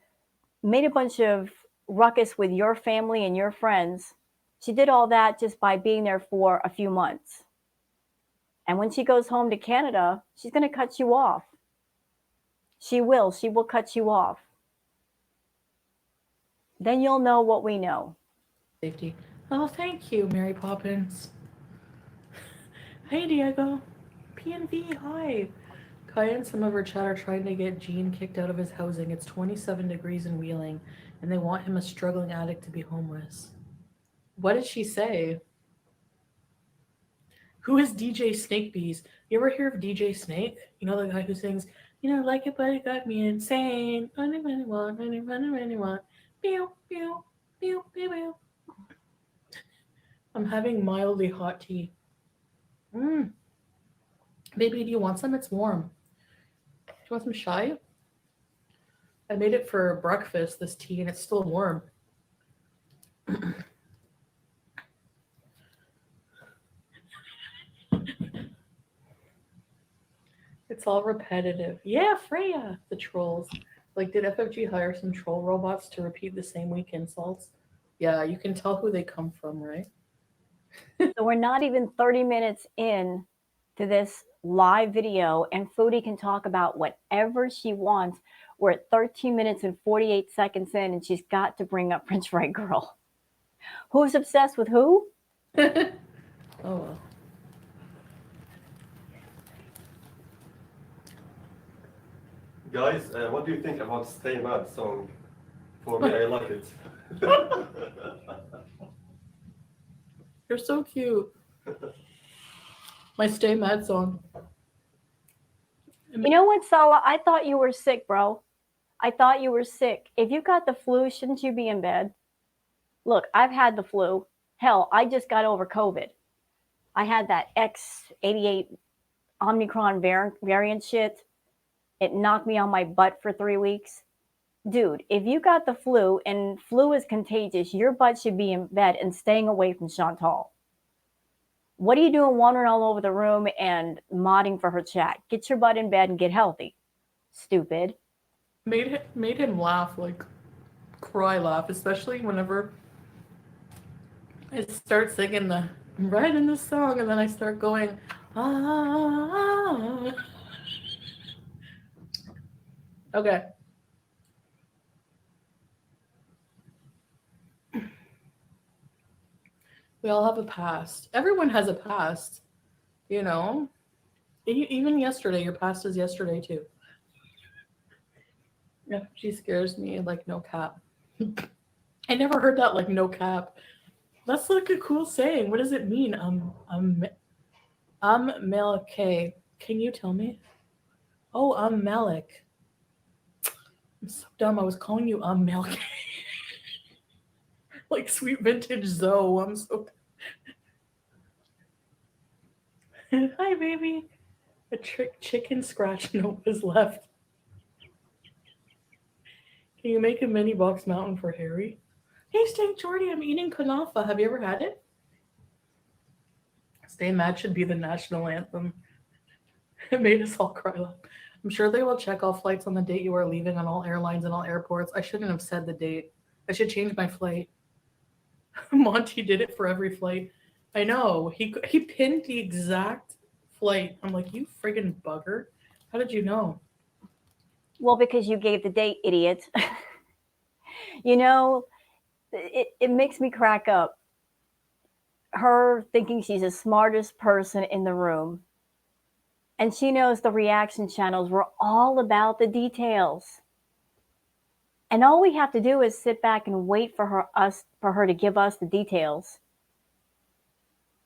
made a bunch of ruckus with your family and your friends. She did all that just by being there for a few months. And when she goes home to Canada, she's going to cut you off. She will. She will cut you off. Then you'll know what we know. Safety. Oh, thank you, Mary Poppins. Hey, Diego. PNV, hi. Kaya and some of her chat are trying to get Gene kicked out of his housing. It's 27 degrees in Wheeling, and they want him, a struggling addict, to be homeless. What did she say? Who is DJ Snake Bees? You ever hear of DJ Snake? You know the guy who sings, you know, like it, but it got me insane. Running, running, running, running, running, running. Pew, pew, pew, pew, pew. I'm having mildly hot tea. Baby, do you want some? It's warm. Do you want some chai? I made it for breakfast, this tea, and it's still warm. It's all repetitive. Yeah, Freya, the trolls. Like, did FFG hire some troll robots to repeat the same weak insults? Yeah, you can tell who they come from, right? So we're not even 30 minutes in to this live video, and Foodie can talk about whatever she wants. We're at 13 minutes and 48 seconds in, and she's got to bring up French Fry Girl. Who's obsessed with who? Oh, well. Guys, what do you think about Stay Mad song? For me, I like it. You're so cute. My Stay Mad song. You know what, Salah? I thought you were sick, bro. I thought you were sick. If you got the flu, shouldn't you be in bed? Look, I've had the flu. Hell, I just got over COVID. I had that X88 Omicron variant shit. It knocked me on my butt for 3 weeks. Dude, if you got the flu and flu is contagious, your butt should be in bed and staying away from Chantal. What are you doing wandering all over the room and modding for her chat? Get your butt in bed and get healthy. Stupid. Made him laugh, like cry laugh, especially whenever I start singing the right in the song and then I start going, ah. Okay. We all have a past. Everyone has a past, you know? Even yesterday, your past is yesterday too. Yeah, she scares me like no cap. I never heard that, like no cap. That's like a cool saying. What does it mean? Malik. Can you tell me? Oh, Malik. I'm so dumb. I was calling you Malik. Like sweet vintage Zoe. I'm so. Hi, baby. A chicken scratch note was left. Can you make a mini box mountain for Harry? Hey, Stank Jordy, I'm eating kunafa. Have you ever had it? Stay Mad should be the national anthem. It made us all cry laugh. I'm sure they will check all flights on the date you are leaving on all airlines and all airports. I shouldn't have said the date. I should change my flight. Monty did it for every flight. I know. He pinned the exact flight. I'm like, you friggin' bugger. How did you know? Well, because you gave the date, idiot. You know, it makes me crack up. Her thinking she's the smartest person in the room. And she knows the reaction channels were all about the details. And all we have to do is sit back and wait for her to give us the details.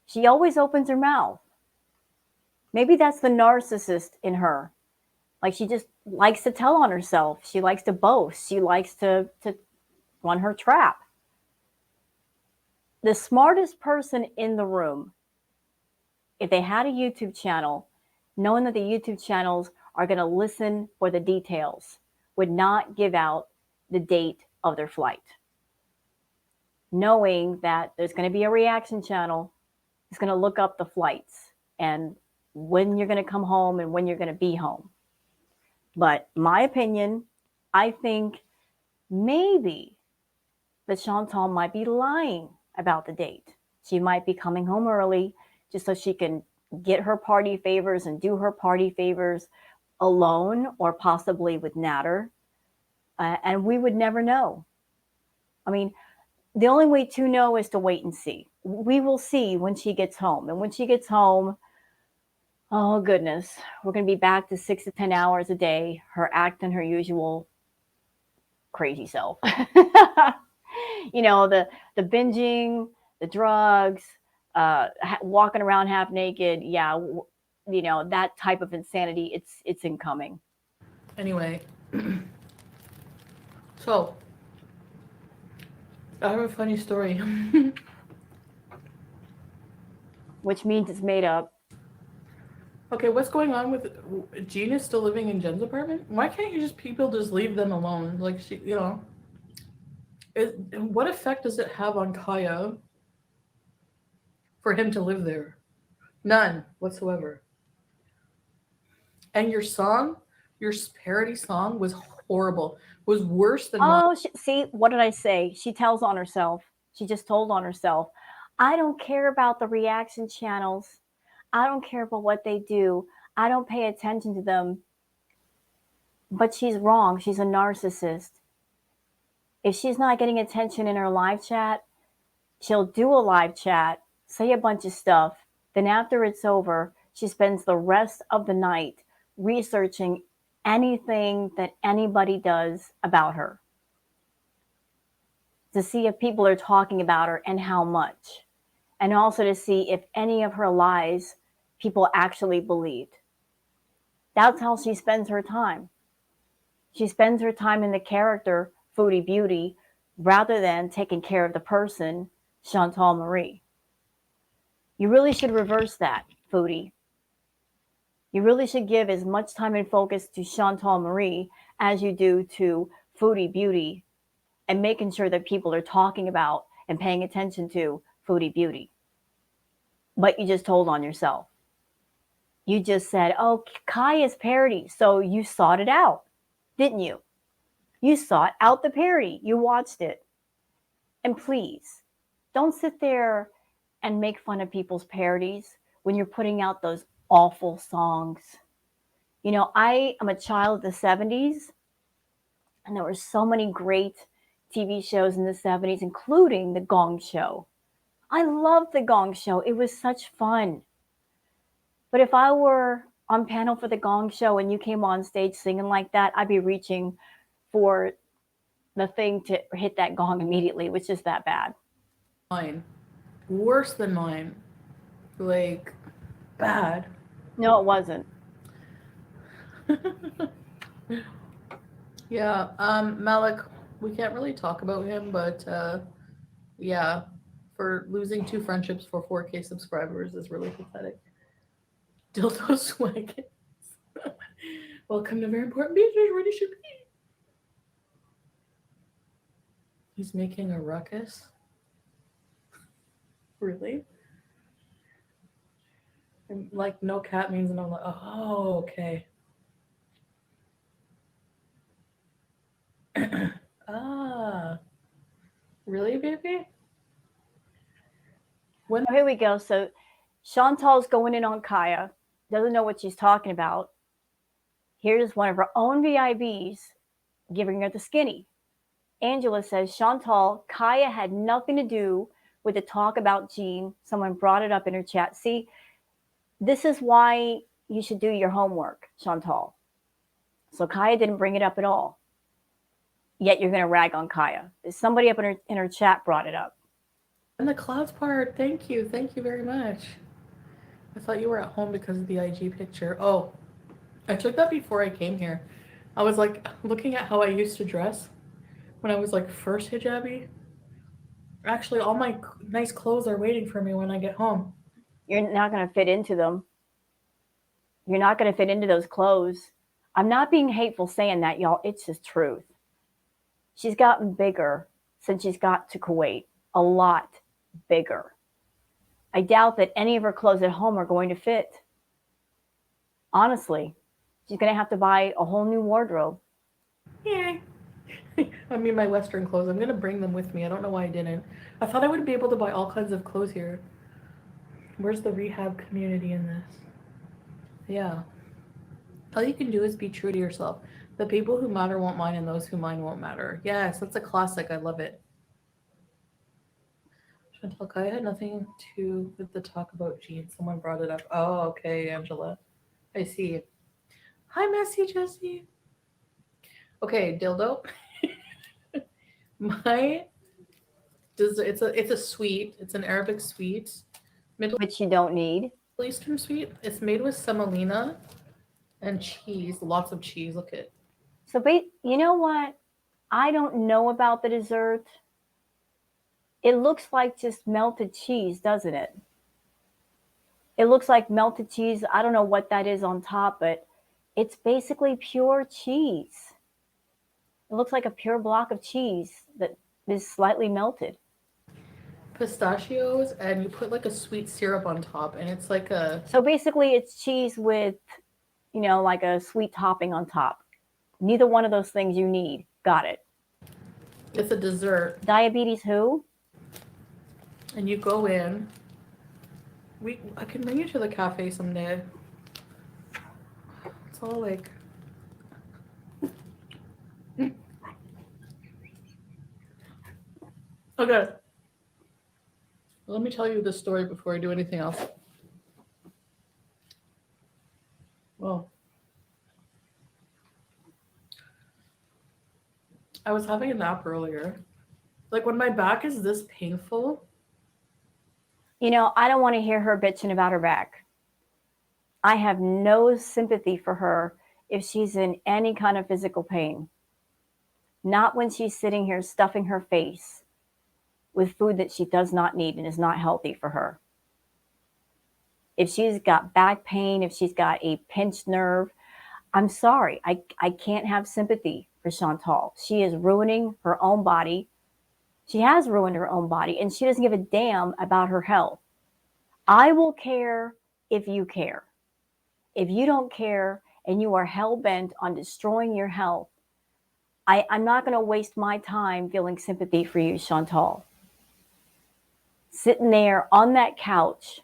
She always opens her mouth. Maybe that's the narcissist in her. Like, she just likes to tell on herself. She likes to boast. She likes to run her trap. The smartest person in the room, if they had a YouTube channel, knowing that the YouTube channels are going to listen for the details, would not give out the date of their flight. Knowing that there's going to be a reaction channel, it's going to look up the flights and when you're going to come home and when you're going to be home. But my opinion, I think maybe that Chantal might be lying about the date. She might be coming home early just so she can get her party favors and do her party favors alone or possibly with Natter. And we would never know. I mean, the only way to know is to wait and see. We will see when she gets home. And when she gets home, oh goodness, we're going to be back to 6 to 10 hours a day, her acting her usual crazy self. The binging, the drugs, walking around half naked. Yeah, that type of insanity. It's incoming. Anyway, so I have a funny story. Which means it's made up. Okay, what's going on with Jean is still living in Jen's apartment? Why can't people just leave them alone? Like what effect does it have on Kaya for him to live there? None whatsoever. And your parody song was horrible. Was worse than mine. Oh, see, what did I say? She tells on herself. She just told on herself. I don't care about the reaction channels. I don't care about what they do. I don't pay attention to them. But she's wrong. She's a narcissist. If she's not getting attention in her live chat, she'll do a live chat, say a bunch of stuff. Then after it's over, she spends the rest of the night researching anything that anybody does about her to see if people are talking about her and how much. And also to see if any of her lies people actually believed. That's how she spends her time. She spends her time in the character, Foodie Beauty, rather than taking care of the person, Chantal Marie. You really should reverse that, Foodie. You really should give as much time and focus to Chantal Marie as you do to Foodie Beauty and making sure that people are talking about and paying attention to Foodie Beauty. But you just told on yourself. You just said, oh, Kaya's parody. So you sought it out, didn't you? You sought out the parody. You watched it. And please, don't sit there and make fun of people's parodies when you're putting out those awful songs. I am a child of the 70s, and there were so many great TV shows in the 70s, including The Gong Show. I loved The Gong Show. It was such fun. But if I were on panel for The Gong Show and you came on stage singing like that, I'd be reaching for the thing to hit that gong immediately. It was just that bad. Mine. Worse than mine. Like, bad. No, it wasn't. Yeah, Malik, we can't really talk about him, but yeah, for losing 2 friendships for 4K subscribers is really pathetic. Dildo swag. Welcome to Very Important Beezing, where you should be. He's making a ruckus? Really? And like, no cat means no. Oh, okay. Ah, really, baby? Oh, here we go. So Chantal's going in on Kaya, doesn't know what she's talking about. Here's one of her own VIBs giving her the skinny. Angela says, Chantal, Kaya had nothing to do with the talk about Jean. Someone brought it up in her chat. See, this is why you should do your homework, Chantal. So Kaya didn't bring it up at all. Yet you're going to rag on Kaya. Somebody up in her chat brought it up. And the clouds part, thank you very much. I thought you were at home because of the IG picture. Oh, I took that before I came here. I was like looking at how I used to dress when I was like first hijabi. Actually, all my nice clothes are waiting for me when I get home. You're not going to fit into them. You're not going to fit into those clothes. I'm not being hateful saying that, y'all. It's just truth. She's gotten bigger since she's got to Kuwait. A lot bigger. I doubt that any of her clothes at home are going to fit. Honestly, she's going to have to buy a whole new wardrobe. Yay. I mean, my Western clothes. I'm going to bring them with me. I don't know why I didn't. I thought I would be able to buy all kinds of clothes here. Where's the rehab community in this? Yeah. All you can do is be true to yourself. The people who matter won't mind, and those who mind won't matter. Yes, that's a classic. I love it. Chantal Kai had nothing to with the talk about jeans. Someone brought it up. Oh, okay, Angela. I see. Hi, Messy Jessie. Okay, dildo. My dessert. It's a sweet. It's an Arabic sweet, Middle Which you don't need. Eastern sweet. It's made with semolina and cheese. Lots of cheese. Look at. So, you know what? I don't know about the dessert. It looks like just melted cheese, doesn't it? It looks like melted cheese. I don't know what that is on top, but it's basically pure cheese. It looks like a pure block of cheese that is slightly melted. Pistachios, and you put like a sweet syrup on top, and it's like a. So basically, it's cheese with, like a sweet topping on top. Neither one of those things you need. Got it. It's a dessert. Diabetes who? And you go in. I can bring you to the cafe someday. It's all like. Okay. Let me tell you this story before I do anything else. Well, I was having a nap earlier. Like when my back is this painful. I don't want to hear her bitching about her back. I have no sympathy for her if she's in any kind of physical pain. Not when she's sitting here stuffing her face with food that she does not need and is not healthy for her. If she's got back pain, if she's got a pinched nerve, I'm sorry. I can't have sympathy for Chantal. She is ruining her own body. She has ruined her own body, and she doesn't give a damn about her health. I will care if you care. If you don't care and you are hell-bent on destroying your health, I'm not going to waste my time feeling sympathy for you, Chantal. Sitting there on that couch,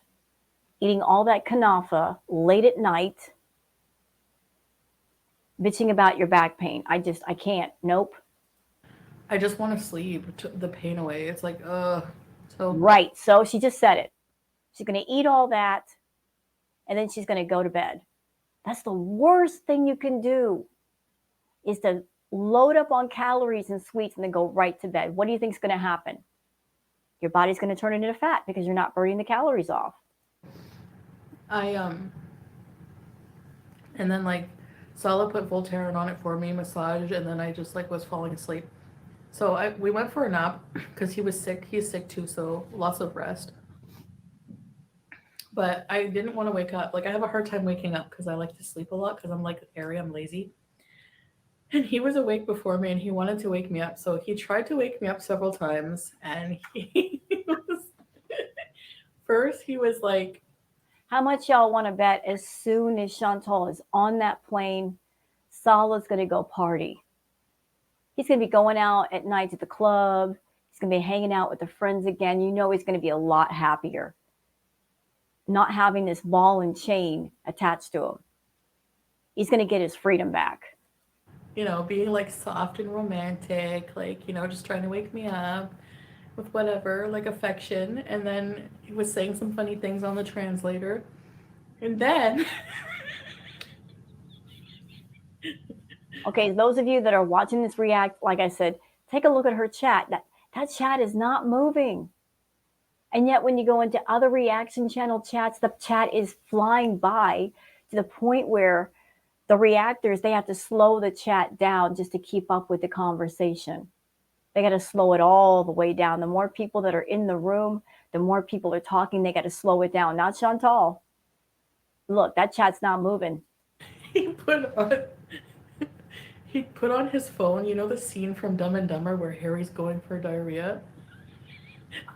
eating all that kanafa late at night, bitching about your back pain. I can't. Nope. I just want to sleep. The pain away. It's like, So. Right. So she just said it. She's going to eat all that, and then she's going to go to bed. That's the worst thing you can do, is to load up on calories and sweets and then go right to bed. What do you think is going to happen? Your body's going to turn into fat because you're not burning the calories off. And then like Sala put Voltaren on it for me, massage, and then I just like was falling asleep. So we went for a nap because he was sick. He's sick too, so lots of rest. But I didn't want to wake up. Like I have a hard time waking up because I like to sleep a lot because I'm like airy, I'm lazy. And he was awake before me and he wanted to wake me up. So he tried to wake me up several times, and he was first he was like, how much y'all want to bet as soon as Chantal is on that plane, Sala's going to go party? He's going to be going out at night to the club. He's going to be hanging out with the friends again. He's going to be a lot happier not having this ball and chain attached to him. He's going to get his freedom back. Being like soft and romantic, like, just trying to wake me up with whatever, like affection. And then he was saying some funny things on the translator. And then. Okay, those of you that are watching this react, like I said, take a look at her chat. That chat is not moving. And yet when you go into other reaction channel chats, the chat is flying by to the point where the reactors, they have to slow the chat down just to keep up with the conversation. They got to slow it all the way down. The more people that are in the room, the more people are talking, they got to slow it down. Not Chantal. Look, that chat's not moving. He put on his phone, the scene from Dumb and Dumber where Harry's going for diarrhea?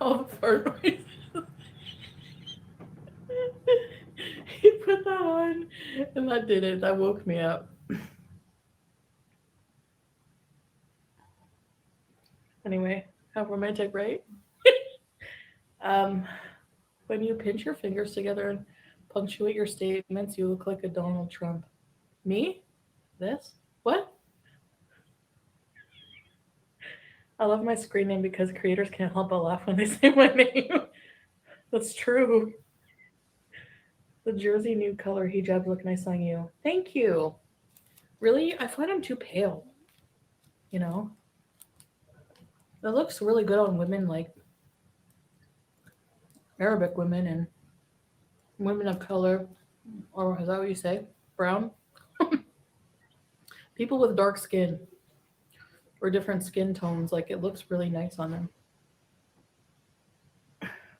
All the fart noises. He put that on, and that did it. That woke me up. Anyway, how romantic, right? When you pinch your fingers together and punctuate your statements, you look like a Donald Trump. Me? This? What? I love my screen name because creators can't help but laugh when they say my name. That's true. The jersey nude color hijabs look nice on you. Thank you. Really? I find I'm too pale. You know? It looks really good on women like Arabic women and women of color, or is that what you say? Brown? People with dark skin or different skin tones, like it looks really nice on them.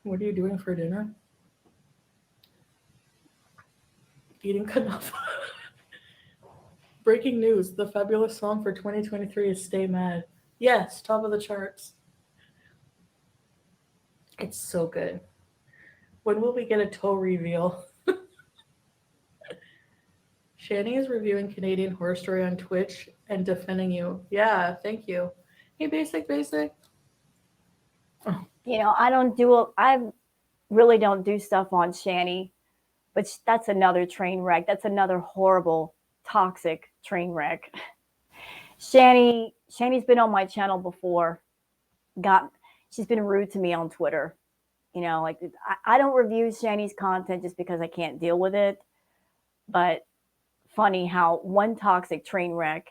What are you doing for dinner? Eating kanafa. Breaking news, the fabulous song for 2023 is Stay Mad. Yes, top of the charts. It's so good. When will we get a toe reveal? Shani is reviewing Canadian Horror Story on Twitch and defending you. Yeah, thank you. Hey, Basic. Oh. You know, I really don't do stuff on Shani, but that's another train wreck. That's another horrible, toxic train wreck. Shani's been on my channel before. She's been rude to me on Twitter. You know, like I don't review Shani's content just because I can't deal with it. But funny how one toxic train wreck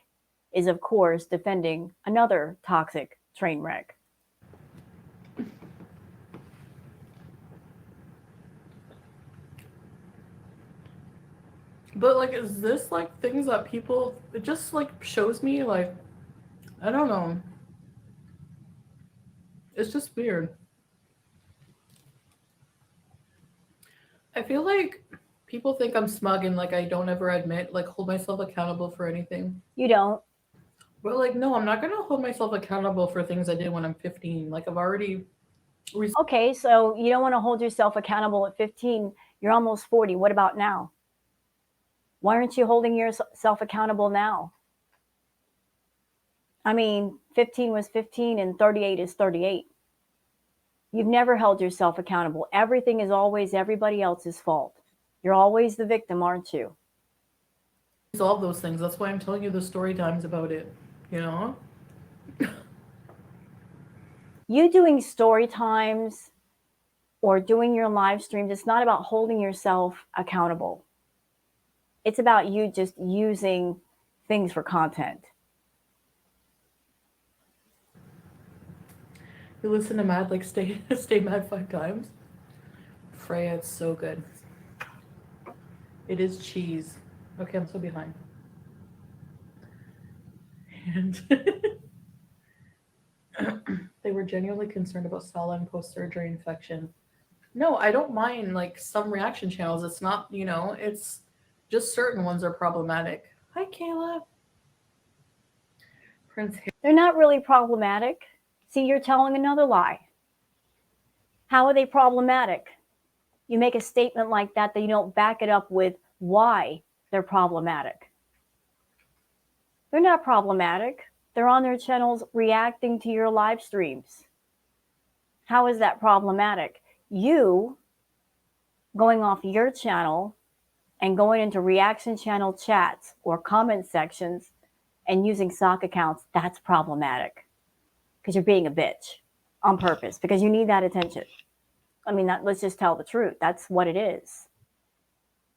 is, of course, defending another toxic train wreck. But like, is this like things that people? It just like shows me like, I don't know. It's just weird. I feel like people think I'm smug and like I don't ever admit, like hold myself accountable for anything. You don't. But like, no, I'm not gonna hold myself accountable for things I did when I'm 15. Like I've already. Okay, so you don't want to hold yourself accountable at 15. You're almost 40. What about now? Why aren't you holding yourself accountable now? I mean, 15 was 15 and 38 is 38. You've never held yourself accountable. Everything is always everybody else's fault. You're always the victim, aren't you? Resolve those things. That's why I'm telling you the story times about it. You know? You doing story times or doing your live streams, it's not about holding yourself accountable. It's about you just using things for content. You listen to Mad like stay mad 5 times. Freya, it's so good. It is cheese. Okay, I'm so behind. And they were genuinely concerned about Sala and post-surgery infection. No, I don't mind like some reaction channels. It's not, you know, it's just certain ones are problematic. Hi, Caleb. Prince Harry. They're not really problematic. See, you're telling another lie. How are they problematic? You make a statement like that you don't back it up with why they're problematic. They're not problematic. They're on their channels reacting to your live streams. How is that problematic? You going off your channel and going into reaction channel chats or comment sections and using sock accounts, that's problematic because you're being a bitch on purpose because you need that attention. I mean, let's just tell the truth. That's what it is.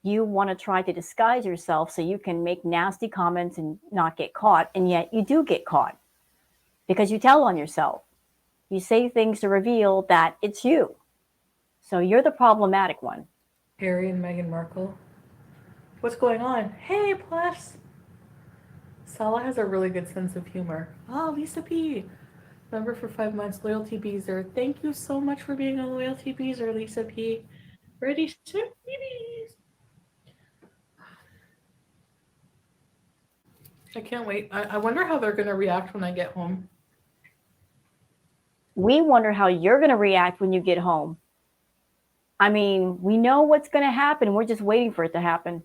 You want to try to disguise yourself so you can make nasty comments and not get caught, and yet you do get caught because you tell on yourself. You say things to reveal that it's you. So you're the problematic one. Harry and Meghan Markle. What's going on? Hey, plus. Sala has a really good sense of humor. Oh, Lisa P. Member for 5 months, Loyalty Beezer. Thank you so much for being a Loyalty Beezer, Lisa P. Ready to babies. I can't wait. I wonder how they're going to react when I get home. We wonder how you're going to react when you get home. I mean, we know what's going to happen. We're just waiting for it to happen.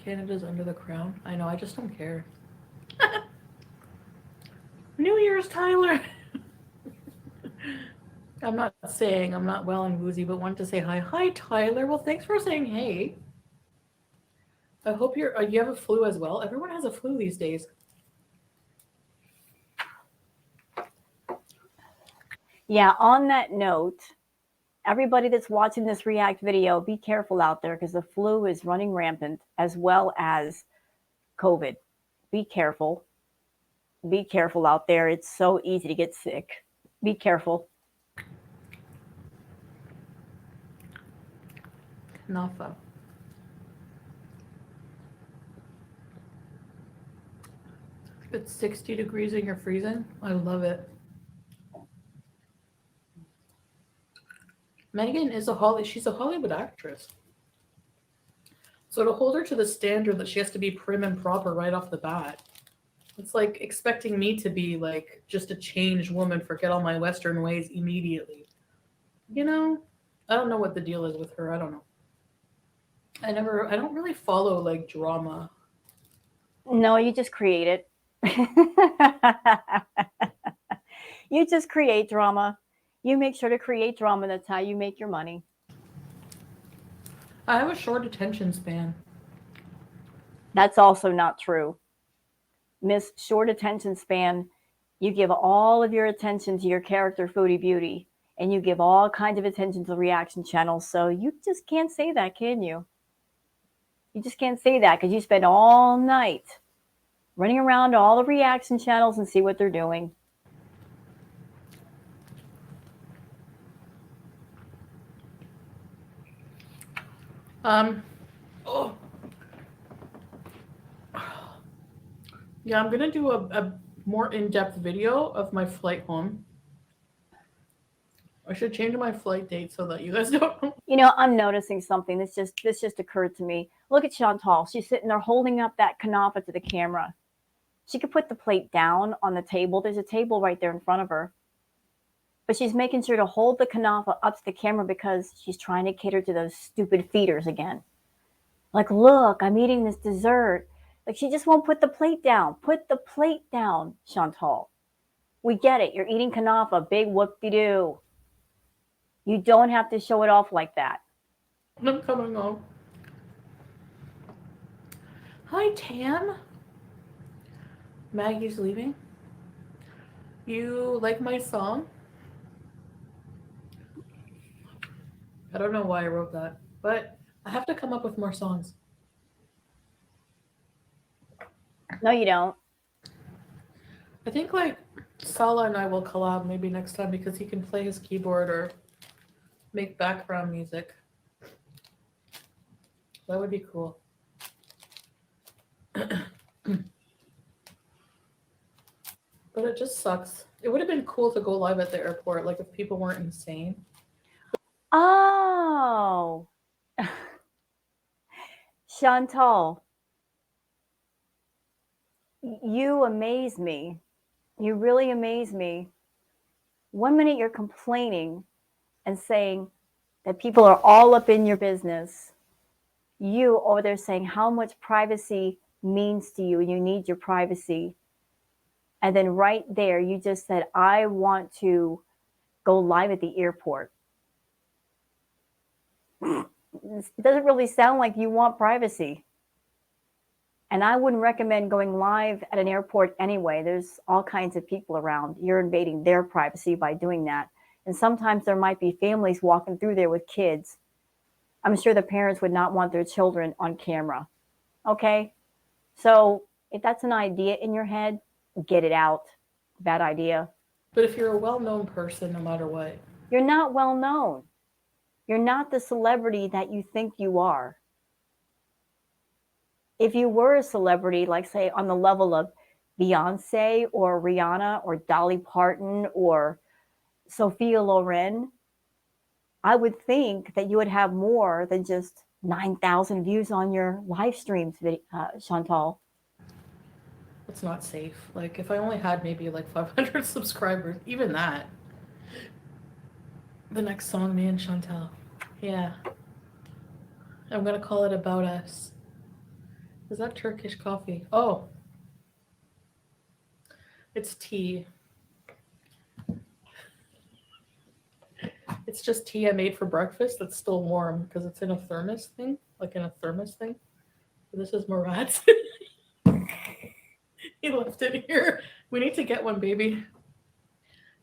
Canada's under the crown. I know, I just don't care. New Year's, Tyler. I'm not saying I'm not well and woozy, but wanted to say hi. Hi, Tyler. Well, thanks for saying hey. I hope you have a flu as well. Everyone has a flu these days. Yeah, on that note, everybody that's watching this React video, be careful out there because the flu is running rampant as well as COVID. Be careful. Be careful out there. It's so easy to get sick. Be careful. Nafa. It's 60 degrees and you're freezing. I love it. Megan is she's a Hollywood actress. So to hold her to the standard that she has to be prim and proper right off the bat, it's like expecting me to be like just a changed woman, forget all my Western ways immediately. You know, I don't know what the deal is with her. I don't know. I don't really follow like drama. No, you just create it. You just create drama. You make sure to create drama. That's how you make your money. I have a short attention span. That's also not true. Miss Short Attention Span, you give all of your attention to your character, Foodie Beauty, and you give all kinds of attention to the reaction channels. So you just can't say that, can you? You just can't say that because you spend all night running around to all the reaction channels and see what they're doing. Oh. Yeah, I'm gonna do a more in-depth video of my flight home. I should change my flight date so that you guys don't know. You know, I'm noticing something. This just occurred to me. Look at Chantal. She's sitting there holding up that kanafa to the camera. She could put the plate down on the table. There's a table right there in front of her. But she's making sure to hold the kanafa up to the camera because she's trying to cater to those stupid feeders again. Like, look, I'm eating this dessert. Like, she just won't put the plate down. Put the plate down, Chantal. We get it. You're eating kanafa. Big whoop-de-doo. You don't have to show it off like that. I'm coming home. Hi, Tam. Maggie's leaving. You like my song? I don't know why I wrote that, but I have to come up with more songs. No, you don't. I think like Sala and I will collab maybe next time because he can play his keyboard or make background music. That would be cool. But it just sucks. It would have been cool to go live at the airport, like if people weren't insane. Oh. Chantal, you amaze me. You really amaze me. 1 minute you're complaining and saying that people are all up in your business. You over there saying how much privacy means to you and you need your privacy. And then right there, you just said, I want to go live at the airport. It doesn't really sound like you want privacy. And I wouldn't recommend going live at an airport anyway. There's all kinds of people around. You're invading their privacy by doing that. And sometimes there might be families walking through there with kids. I'm sure the parents would not want their children on camera. Okay? So if that's an idea in your head, get it out. Bad idea. But if you're a well-known person, no matter what. You're not well known. You're not the celebrity that you think you are. If you were a celebrity, like say on the level of Beyonce or Rihanna or Dolly Parton or Sophia Loren, I would think that you would have more than just 9,000 views on your live streams, Chantal. It's not safe. Like if I only had maybe like 500 subscribers, even that. The next song, me and Chantal. Yeah. I'm gonna call it About Us. Is that Turkish coffee? Oh. It's tea. It's just tea I made for breakfast that's still warm because it's in a thermos thing, like in a thermos thing. This is Murad's. He left it here. We need to get one, baby.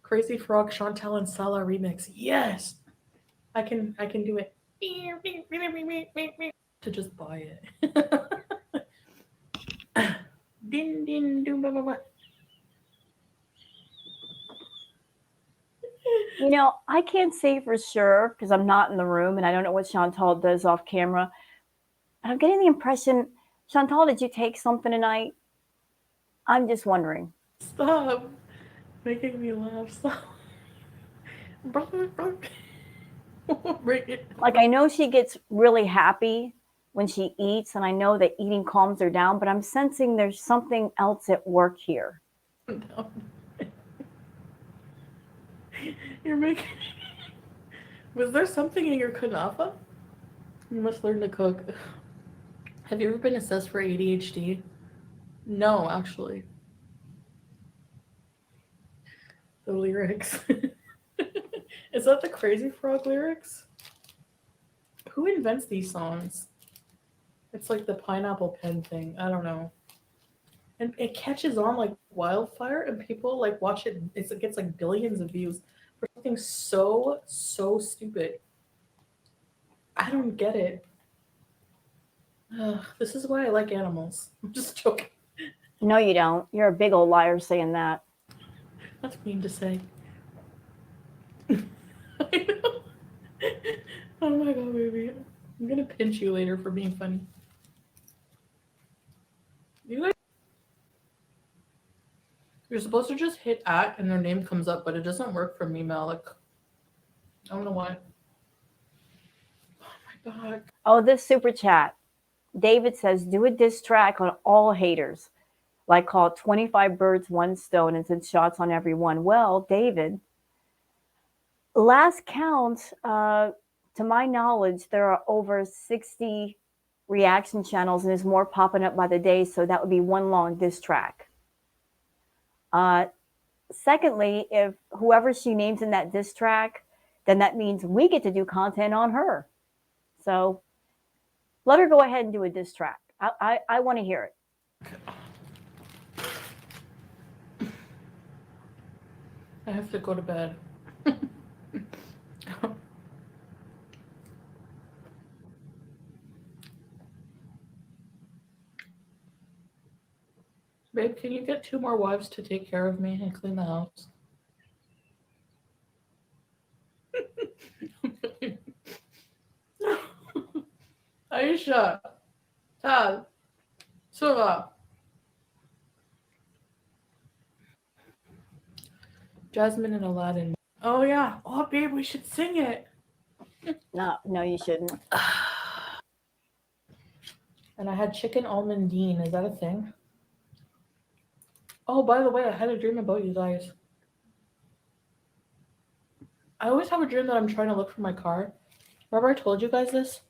Crazy Frog, Chantal and Salah remix. Yes, I can do it. To just buy it. Din din dum ba ba ba. You know, I can't say for sure because I'm not in the room and I don't know what Chantal does off camera. But I'm getting the impression, Chantal, did you take something tonight? I'm just wondering. Stop making me laugh. Stop. Bring it. Like, I know she gets really happy when she eats, and I know that eating calms her down, but I'm sensing there's something else at work here. No. You're making. Was there something in your kunafa? You must learn to cook. Have you ever been assessed for ADHD? No, actually. The lyrics. Is that the Crazy Frog lyrics? Who invents these songs? It's like the pineapple pen thing. I don't know. And it catches on like wildfire, and people like watch it. It gets like billions of views for something so stupid. I don't get it. This is why I like animals. I'm just joking. No, you don't. You're a big old liar saying that. That's mean to say. I know. Oh my god, baby. I'm gonna pinch you later for being funny. You guys, you're supposed to just hit at and their name comes up, but it doesn't work for me, Malik. I don't know why. Oh my god. Oh, this super chat. David says, do a diss track on all haters. Like call it 25 birds, one stone, and send shots on everyone. Well, David, last count, to my knowledge, there are over 60 reaction channels, and there's more popping up by the day, so that would be one long diss track. Secondly, if whoever she names in that diss track, then that means we get to do content on her. So let her go ahead and do a diss track. I want to hear it. I have to go to bed. Babe, can you get 2 more wives to take care of me and clean the house? Aisha, Tal, Sura. Jasmine and Aladdin. Oh yeah. Oh babe, we should sing it. No, you shouldn't. And I had chicken almondine. Is that a thing? Oh, by the way, I had a dream about you guys. I always have a dream that I'm trying to look for my car. Remember I told you guys this?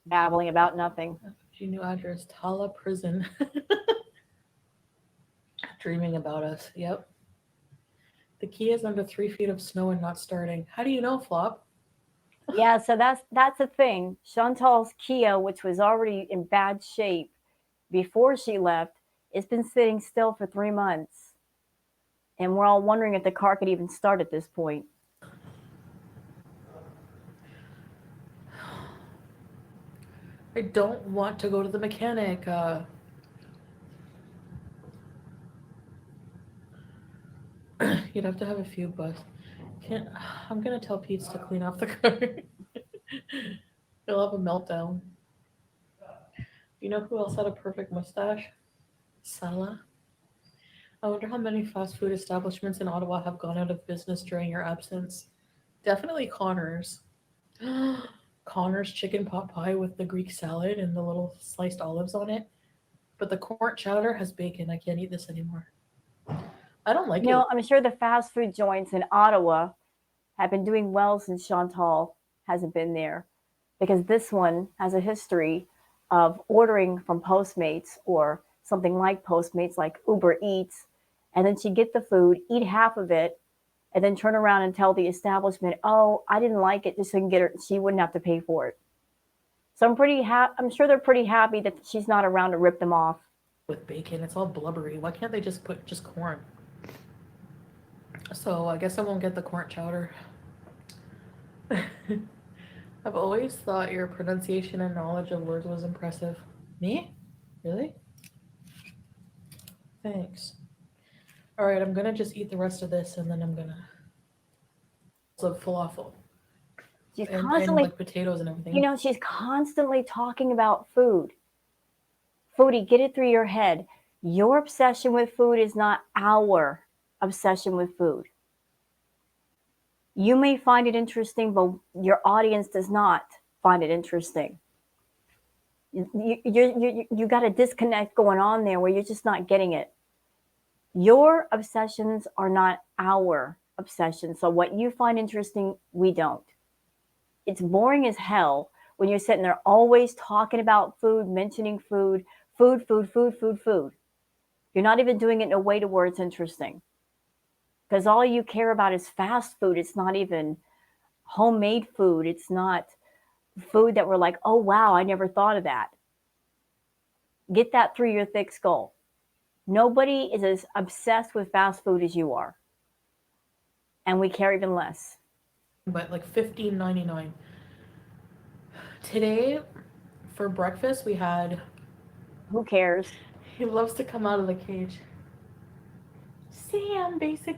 Babbling about nothing. Your new address, Tala Prison. Dreaming about us. Yep. The key is under 3 feet of snow and not starting. How do you know, Flop? Yeah, so that's a thing. Chantal's Kia, which was already in bad shape before she left, it's been sitting still for 3 months. And we're all wondering if the car could even start at this point. I don't want to go to the mechanic. You'd have to have a few bucks. I'm gonna tell Pete to clean off the car. He'll have a meltdown. You know who else had a perfect mustache? Salah. I wonder how many fast food establishments in Ottawa have gone out of business during your absence. Definitely Connor's. Connor's chicken pot pie with the Greek salad and the little sliced olives on it. But the corn chowder has bacon. I can't eat this anymore. I don't like it. I'm sure the fast food joints in Ottawa have been doing well since Chantal hasn't been there, because this one has a history of ordering from Postmates or something like Postmates, like Uber Eats, and then she'd get the food, eat half of it, and then turn around and tell the establishment, "Oh, I didn't like it," just so she wouldn't have to pay for it. So I'm sure they're pretty happy that she's not around to rip them off. With bacon, it's all blubbery. Why can't they just put just corn? So I guess I won't get the corn chowder. I've always thought your pronunciation and knowledge of words was impressive. Me? Really? Thanks. All right, I'm gonna just eat the rest of this, and then I'm gonna falafel She's and constantly, like potatoes and everything. you know, she's constantly talking about food. Foodie, get it through your head. Your obsession with food is not our obsession with food. You may find it interesting, but your audience does not find it interesting. You got a disconnect going on there where you're just not getting it. Your obsessions are not our obsessions. So what you find interesting, we don't. It's boring as hell when you're sitting there always talking about food, mentioning food, food, food, food, food, food. You're not even doing it in a way to where it's interesting. Because all you care about is fast food. It's not even homemade food. It's not food that we're like, oh, wow, I never thought of that. Get that through your thick skull. Nobody is as obsessed with fast food as you are. And we care even less. But like $15.99. Today, for breakfast, we had... Who cares? He loves to come out of the cage. Sam, basic.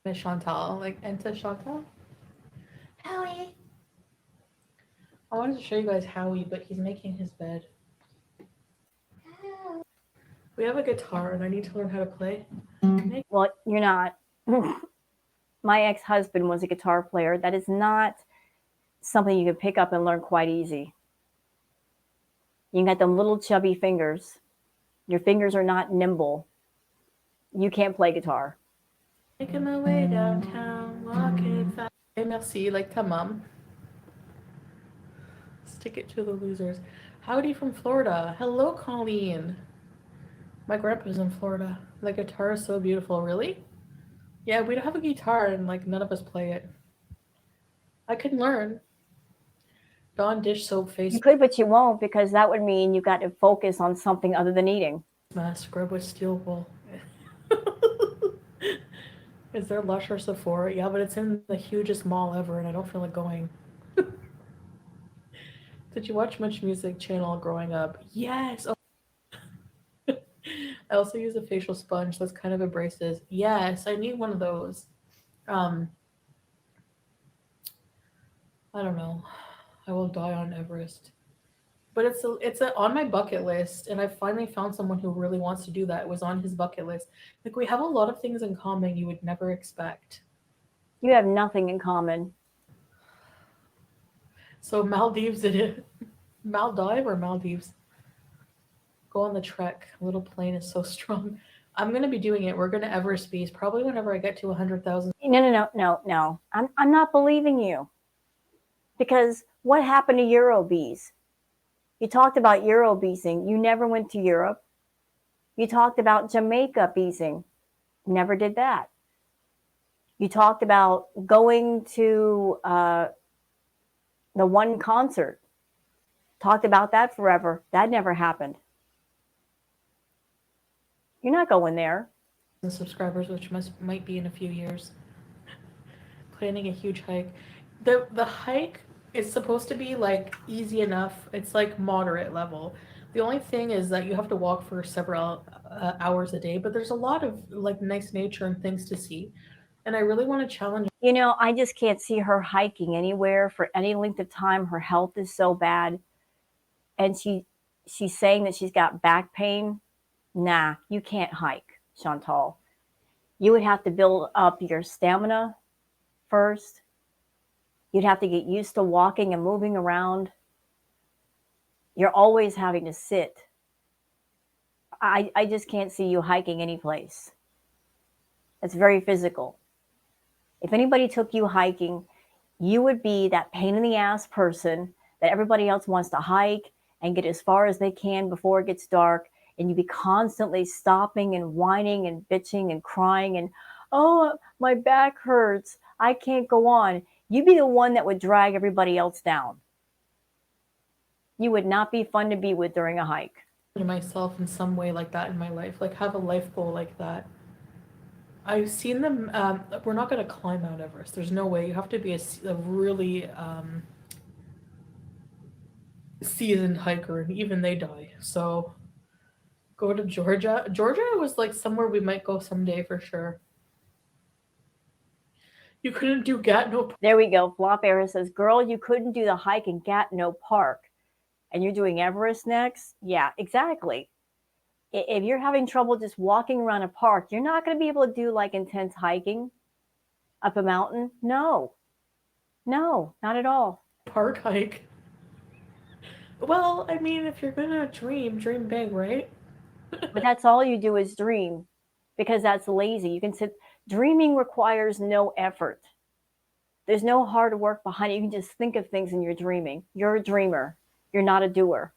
Miss Chantal, like Enta Chantal. Howie. I wanted to show you guys Howie, but he's making his bed. We have a guitar, and I need to learn how to play. Well, you're not. My ex-husband was a guitar player. That is not something you can pick up and learn quite easy. You got them little chubby fingers. Your fingers are not nimble. You can't play guitar. Making my way downtown, walking fast. Hey, merci, like ta mom. Stick it to the losers. Howdy from Florida. Hello, Colleen. My grandpa's in Florida. The guitar is so beautiful. Really? Yeah, we don't have a guitar, and like none of us play it. I could learn. Dawn dish soap face You could, but you won't, because that would mean you got to focus on something other than eating. mask scrub with steel wool. Is there Lush or Sephora? Yeah, but it's in the hugest mall ever, and I don't feel like going. Did you watch Much Music Channel growing up? Yes. Oh. I also use a facial sponge that's kind of abrasive. Yes, I need one of those. I don't know. I will die on Everest. But it's on my bucket list, and I finally found someone who really wants to do that. It was on his bucket list. Like, we have a lot of things in common you would never expect. You have nothing in common. So Maldives it is. Maldive or Maldives? Go on the trek. A little plane is so strong. I'm going to be doing it. We're going to Everest Bees probably whenever I get to 100,000. No. I'm not believing you. Because what happened to Euro Bees? You talked about Euro Beezing. You never went to Europe. You talked about Jamaica Beezing. Never did that. You talked about going to the one concert. Talked about that forever. That never happened. You're not going there. Subscribers, which might be in a few years. Planning a huge hike. The hike is supposed to be like easy enough. It's like moderate level. The only thing is that you have to walk for several hours a day, but there's a lot of like nice nature and things to see. And I really want to challenge. You know, I just can't see her hiking anywhere for any length of time. Her health is so bad. And she's saying that she's got back pain. Nah, you can't hike, Chantal. You would have to build up your stamina first. You'd have to get used to walking and moving around. You're always having to sit. I just can't see you hiking any place. It's very physical. If anybody took you hiking, you would be that pain in the ass person that everybody else wants to hike and get as far as they can before it gets dark and you'd be constantly stopping and whining and bitching and crying and, oh, my back hurts, I can't go on, you'd be the one that would drag everybody else down. You would not be fun to be with during a hike. Myself in some way like that in my life, like have a life goal like that. I've seen them. We're not going to climb Mount Everest. There's no way. You have to be a really seasoned hiker, and even they die. So go to Georgia. Georgia was like somewhere we might go someday for sure. You couldn't do Gatineau. There we go. Flop Era says, girl, you couldn't do the hike in Gatineau Park and you're doing Everest next? Yeah, exactly. If you're having trouble just walking around a park, you're not going to be able to do like intense hiking up a mountain. No, not at all. Park hike. Well, I mean, if you're going to dream big, right? But that's all you do is dream, because that's lazy. You can sit, dreaming requires no effort. There's no hard work behind it. You can just think of things and you're dreaming. You're a dreamer. You're not a doer.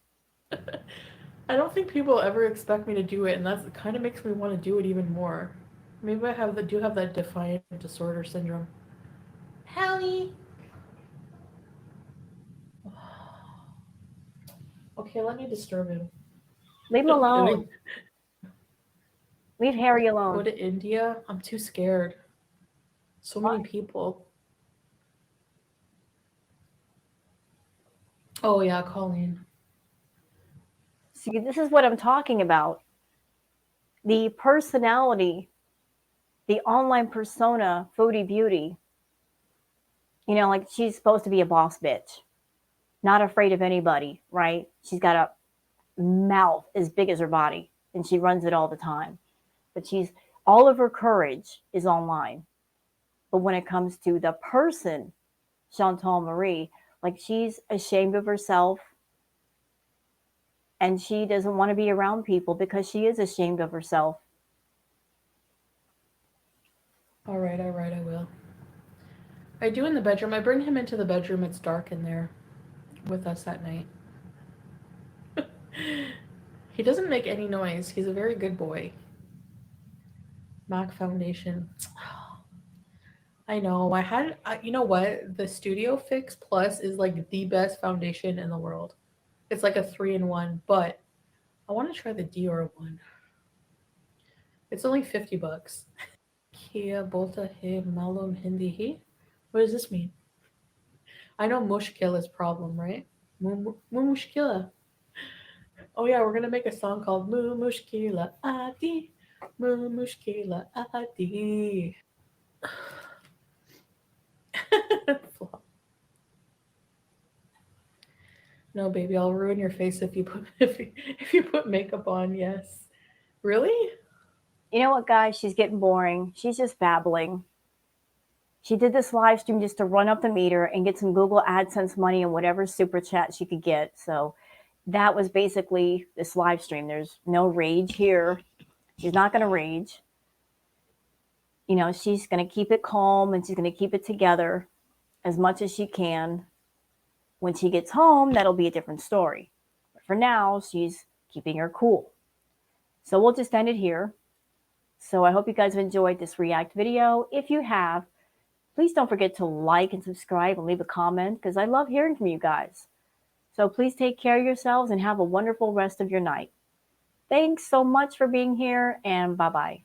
I don't think people ever expect me to do it, and that kind of makes me want to do it even more. Maybe I do have that defiant disorder syndrome. Hallie! Okay, let me disturb him. Leave him alone. Leave Harry Go alone. to India? I'm too scared. So many people. Oh yeah, Colleen. See, this is what I'm talking about. The personality, the online persona, Foodie Beauty. You know, like she's supposed to be a boss bitch, not afraid of anybody, right? She's got a mouth as big as her body and she runs it all the time. But she's, all of her courage is online. But when it comes to the person, Chantal Marie, like she's ashamed of herself and she doesn't want to be around people because she is ashamed of herself. All right, I will. I do in the bedroom. I bring him into the bedroom. It's dark in there with us at night. He doesn't make any noise. He's a very good boy. MAC foundation. I know. You know what? The Studio Fix Plus is like the best foundation in the world. It's like a 3-in-1, but I want to try the Dior one. It's only $50. Kia bolta hai malum hindi hi. What does this mean? I know mushkil is problem, right? Mushkila. Oh yeah, we're gonna make a song called Mushkila Adi. Mushkila Adi. No, baby, I'll ruin your face if you put makeup on. Yes. Really? You know what, guys? She's getting boring. She's just babbling. She did this live stream just to run up the meter and get some Google AdSense money and whatever super chat she could get. So that was basically this live stream. There's no rage here. She's not going to rage. You know, she's going to keep it calm and she's going to keep it together as much as she can. When she gets home, that'll be a different story. But for now, she's keeping her cool. So we'll just end it here. So I hope you guys have enjoyed this React video. If you have, please don't forget to like and subscribe and leave a comment because I love hearing from you guys. So please take care of yourselves and have a wonderful rest of your night. Thanks so much for being here and bye-bye.